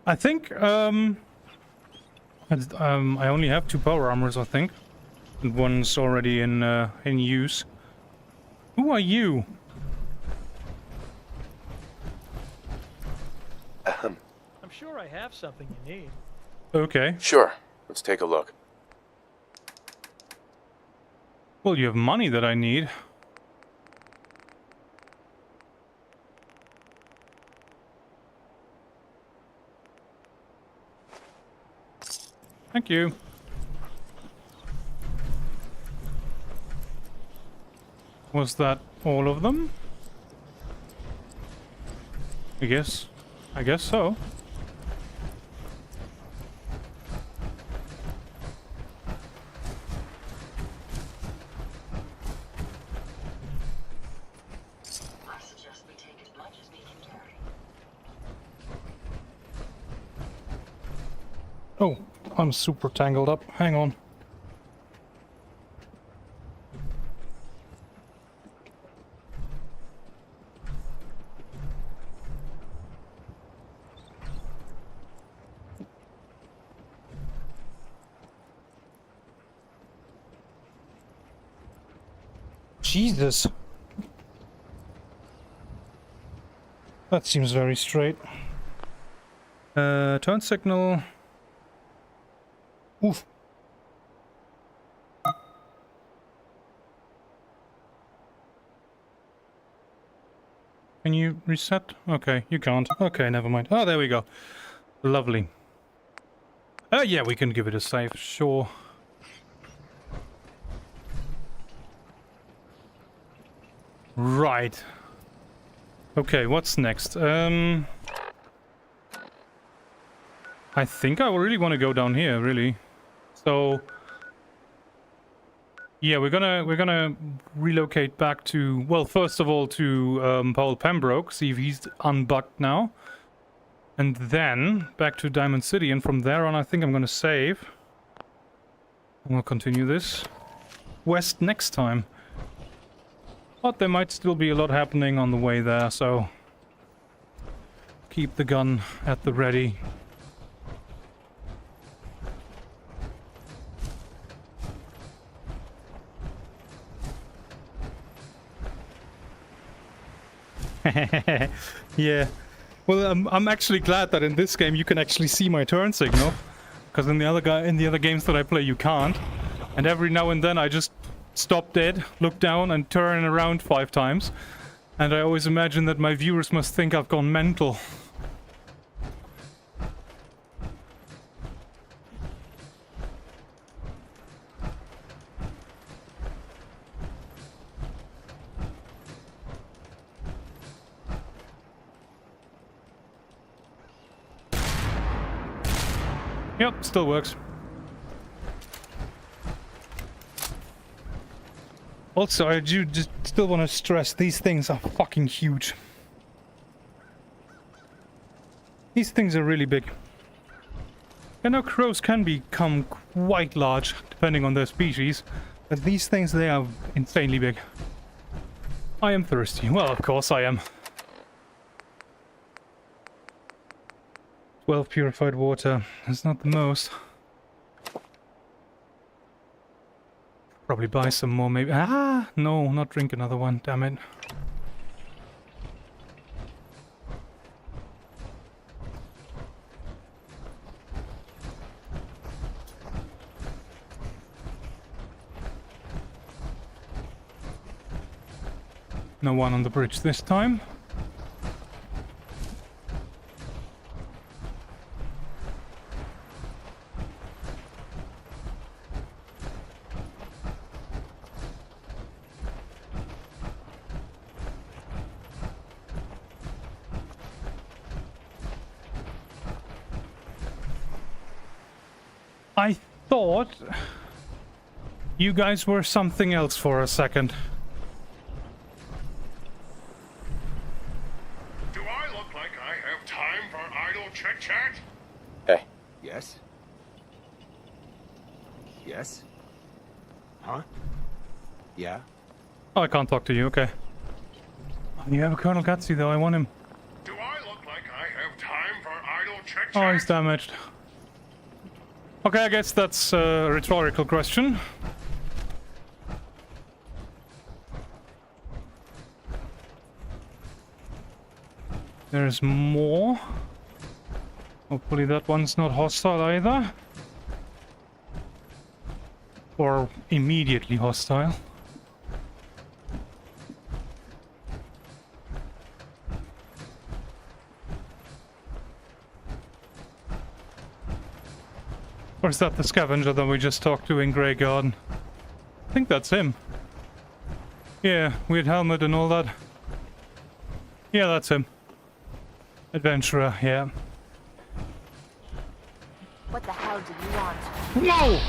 Speaker 1: I think, I only have 2 power armors, I think. And one's already in use. Who are you?
Speaker 15: I'm sure I have something you need.
Speaker 1: Okay.
Speaker 3: Sure. Let's take a look.
Speaker 1: Well, you have money that I need. Thank you. Was that all of them? I guess so. Oh, I'm super tangled up. Hang on. Jesus. That seems very straight. Turn signal. Oof. Can you reset? Okay, you can't. Okay, never mind. Oh, there we go. Lovely. Yeah, we can give it a save, sure. Right. Okay, what's next? I think I really want to go down here, really. So yeah, we're gonna relocate back to, well, first of all to Paul Pembroke, see if he's unbugged now. And then back to Diamond City, and from there on I think I'm gonna save. And we'll continue this west next time. But there might still be a lot happening on the way there, so keep the gun at the ready. Yeah. Well, I'm actually glad that in this game you can actually see my turn signal, because in the other games that I play you can't. And every now and then I just stop dead, look down, and turn around 5 times. And I always imagine that my viewers must think I've gone mental. Yep, still works. Also, I do just still want to stress, these things are fucking huge. These things are really big. I know crows can become quite large, depending on their species, but these things, they are insanely big. I am thirsty. Well, of course I am. 12 purified water. That's not the most. Probably buy some more, maybe. Ah, no, not drink another one, damn it. No one on the bridge this time. I thought you guys were something else for a second.
Speaker 7: Do I look like I have time for idle chit-chat?
Speaker 23: Hey. Yes? Yes? Huh? Yeah?
Speaker 1: Oh, I can't talk to you, okay. You have a Colonel Gutsy though, I want him.
Speaker 7: Do I look like I have time for idle chit-chat?
Speaker 1: Oh, he's damaged. Okay, I guess that's a rhetorical question. There's more. Hopefully that one's not hostile either. Or immediately hostile. Or is that the scavenger that we just talked to in Grey Garden? I think that's him. Yeah, weird helmet and all that. Yeah, that's him. Adventurer, yeah.
Speaker 2: What the hell do you want?
Speaker 1: No!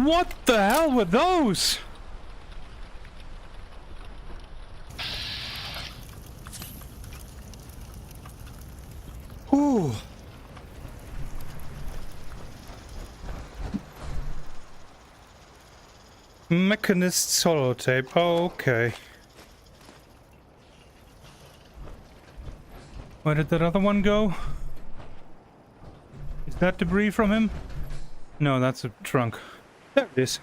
Speaker 1: What the hell were those? Ooh. Mechanist solo tape. Oh, okay. Where did that other one go? Is that debris from him? No, that's a trunk. There it is.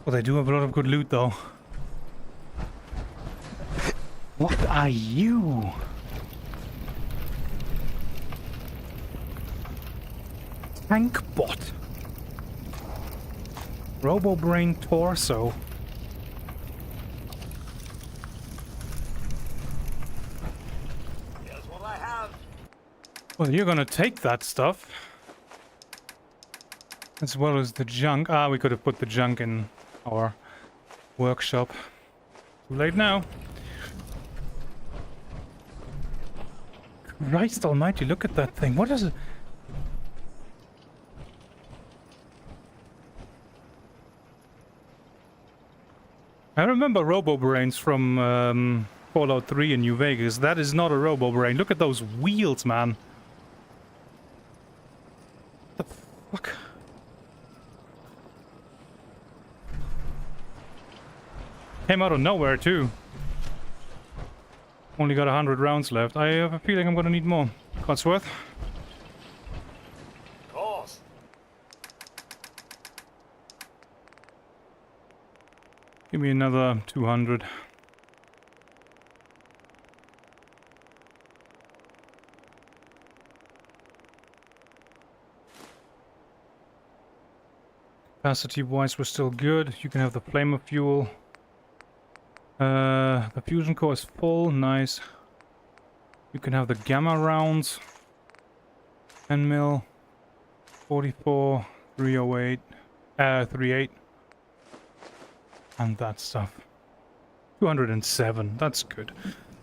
Speaker 1: Well, they do have a lot of good loot, though. What are you? Tank bot. Robo-brain torso.
Speaker 10: Here's what I have.
Speaker 1: Well, you're gonna take that stuff. As well as the junk. Ah, we could have put the junk in our workshop. Too late now. Christ almighty, look at that thing. What is it? I remember Robo-Brains from Fallout 3 in New Vegas. That is not a Robo-Brain. Look at those wheels, man. What the fuck? Came out of nowhere, too. Only got 100 rounds left. I have a feeling I'm gonna need more. Codsworth?
Speaker 10: Of course.
Speaker 1: Give me another 200. Capacity-wise, we're still good. You can have the flamer fuel. The fusion core is full. Nice. You can have the gamma rounds. 10 mil. 44. 308. 38. And that stuff. 207. That's good.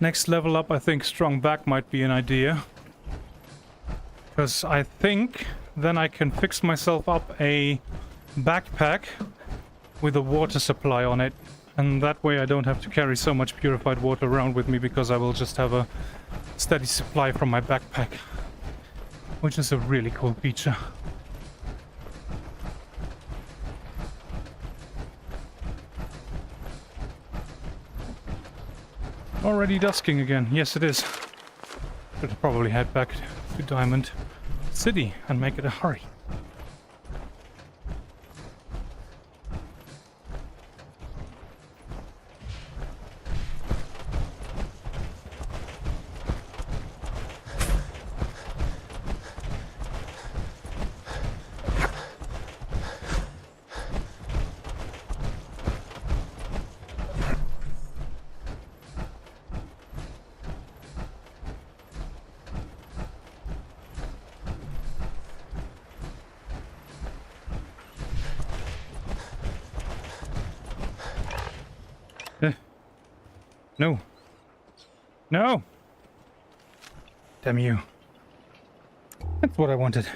Speaker 1: Next level up, I think strong back might be an idea. Because I think then I can fix myself up a backpack with a water supply on it. And that way I don't have to carry so much purified water around with me, because I will just have a steady supply from my backpack. Which is a really cool feature. Already dusking again. Yes, it is. Should probably head back to Diamond City and make it a hurry. No. No! Damn you. That's what I wanted.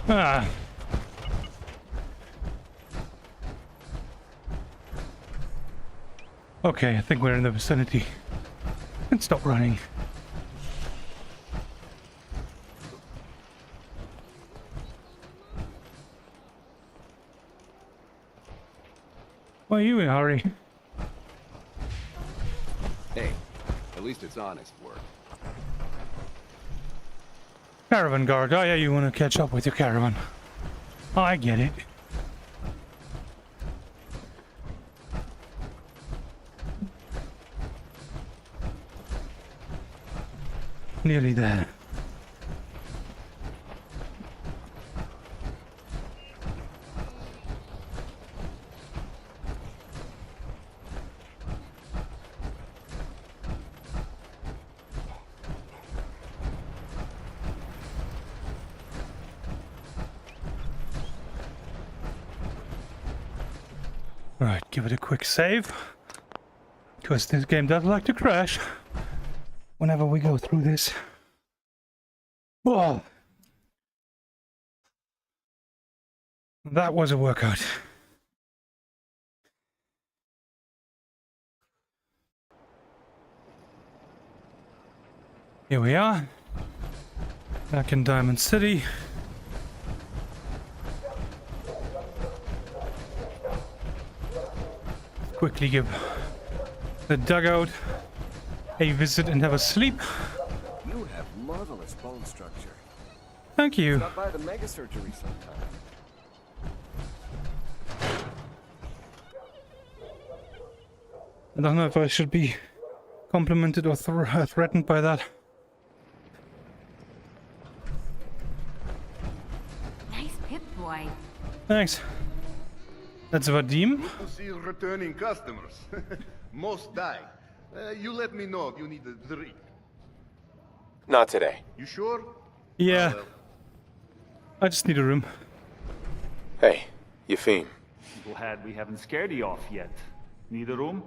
Speaker 1: Ah. Okay, I think we're in the vicinity. And stop running. Why are you in a hurry?
Speaker 23: Hey, at least it's honest work.
Speaker 1: Caravan guard. Oh yeah, you want to catch up with your caravan. Oh, I get it. Nearly there. Right, give it a quick save. Because this game does like to crash whenever we go through this. Whoa! That was a workout. Here we are. Back in Diamond City. Quickly give the dugout a visit and have a sleep.
Speaker 22: You have marvelous bone structure.
Speaker 1: Thank you.
Speaker 22: Stop by the mega surgery sometime.
Speaker 1: I don't know if I should be complimented or threatened by that.
Speaker 5: Nice pip, boy.
Speaker 1: Thanks. That's Vadim.
Speaker 13: To see returning customers. Most die. You let me know if you need a drink.
Speaker 3: Not today.
Speaker 13: You sure?
Speaker 1: Yeah. I just need a room.
Speaker 3: Hey, Yefim.
Speaker 4: Glad we haven't scared you off yet. Need a room?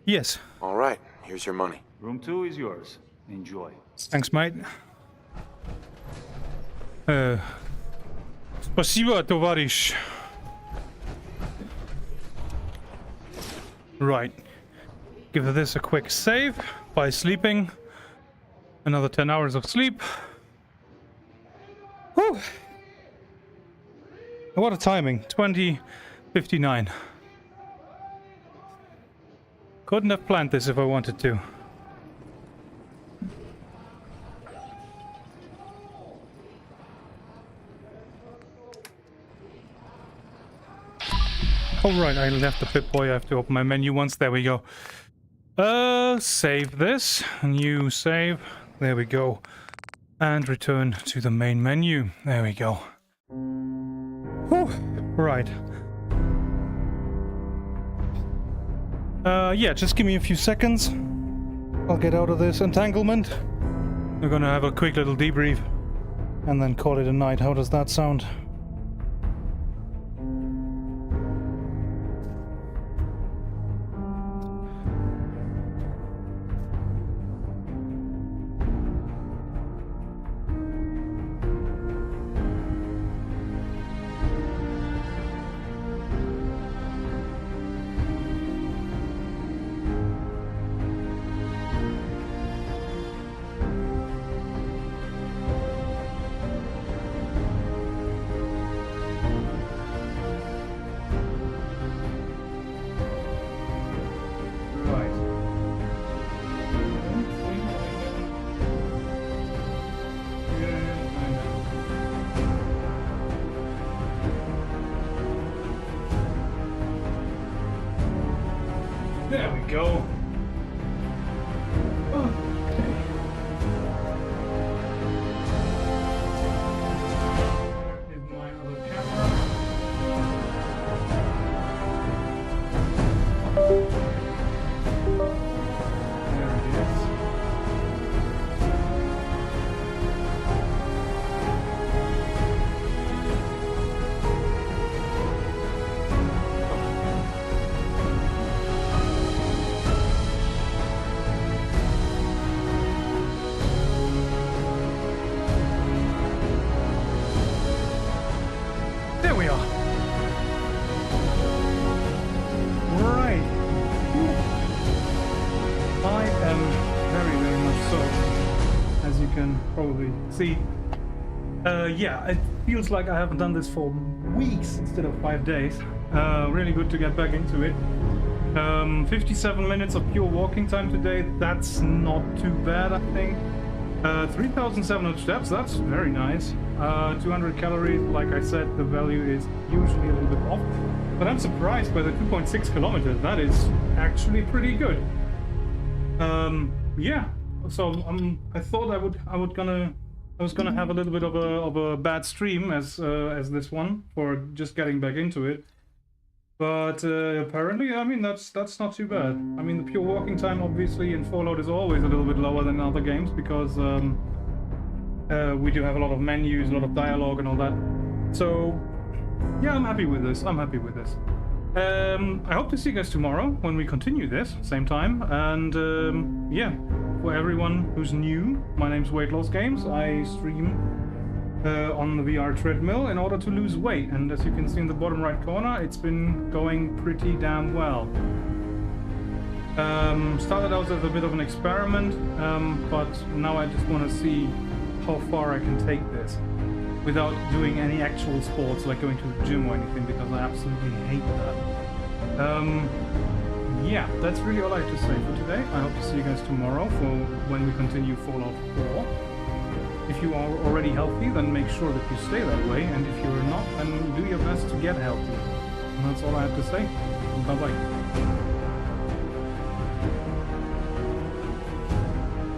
Speaker 1: Yes.
Speaker 3: All right, here's your money.
Speaker 4: Room 2 is yours. Enjoy.
Speaker 1: Thanks, mate. Спасибо, товарищ. Right. Give this a quick save by sleeping. Another 10 hours of sleep. Whew. What a timing. 20:59. Couldn't have planned this if I wanted to. Oh right, I left the Pip-Boy. I have to open my menu once. There we go. Save this. New save. There we go. And return to the main menu. There we go. Whew. Right. Yeah, just give me a few seconds. I'll get out of this entanglement. We're gonna have a quick little debrief and then call it a night. How does that sound? There we go. Here's my other camera. There it is. There we are. Right. I am very, very much so, as you can probably see. Yeah, it feels like I haven't done this for weeks instead of 5 days. Really good to get back into it. 57 minutes of pure walking time today. That's not too bad, I think. 3,700 steps, that's very nice. 200 calories, like I said, the value is usually a little bit off. But I'm surprised by the 2.6 kilometers. That is actually pretty good. Yeah. So I thought I was gonna have a little bit of a bad stream as this one for just getting back into it. But apparently, I mean, that's not too bad. I mean, the pure walking time, obviously, in Fallout is always a little bit lower than other games because we do have a lot of menus, a lot of dialogue and all that. So, yeah, I'm happy with this. I'm happy with this.
Speaker 11: I hope to see you guys tomorrow when we continue this, same time. And yeah, for everyone who's new, my name's Weight Loss Games. I stream on the VR treadmill in order to lose weight. And as you can see in the bottom right corner, it's been going pretty damn well. Started out as a bit of an experiment, but now I just want to see how far I can take this without doing any actual sports like going to the gym or anything, because I absolutely hate that. Yeah, that's really all I have to say for today. I hope to see you guys tomorrow for when we continue Fallout 4. If you are already healthy, then make sure that you stay that way, and if you're not, then do your best to get healthy. And that's all I have to say. Bye-bye.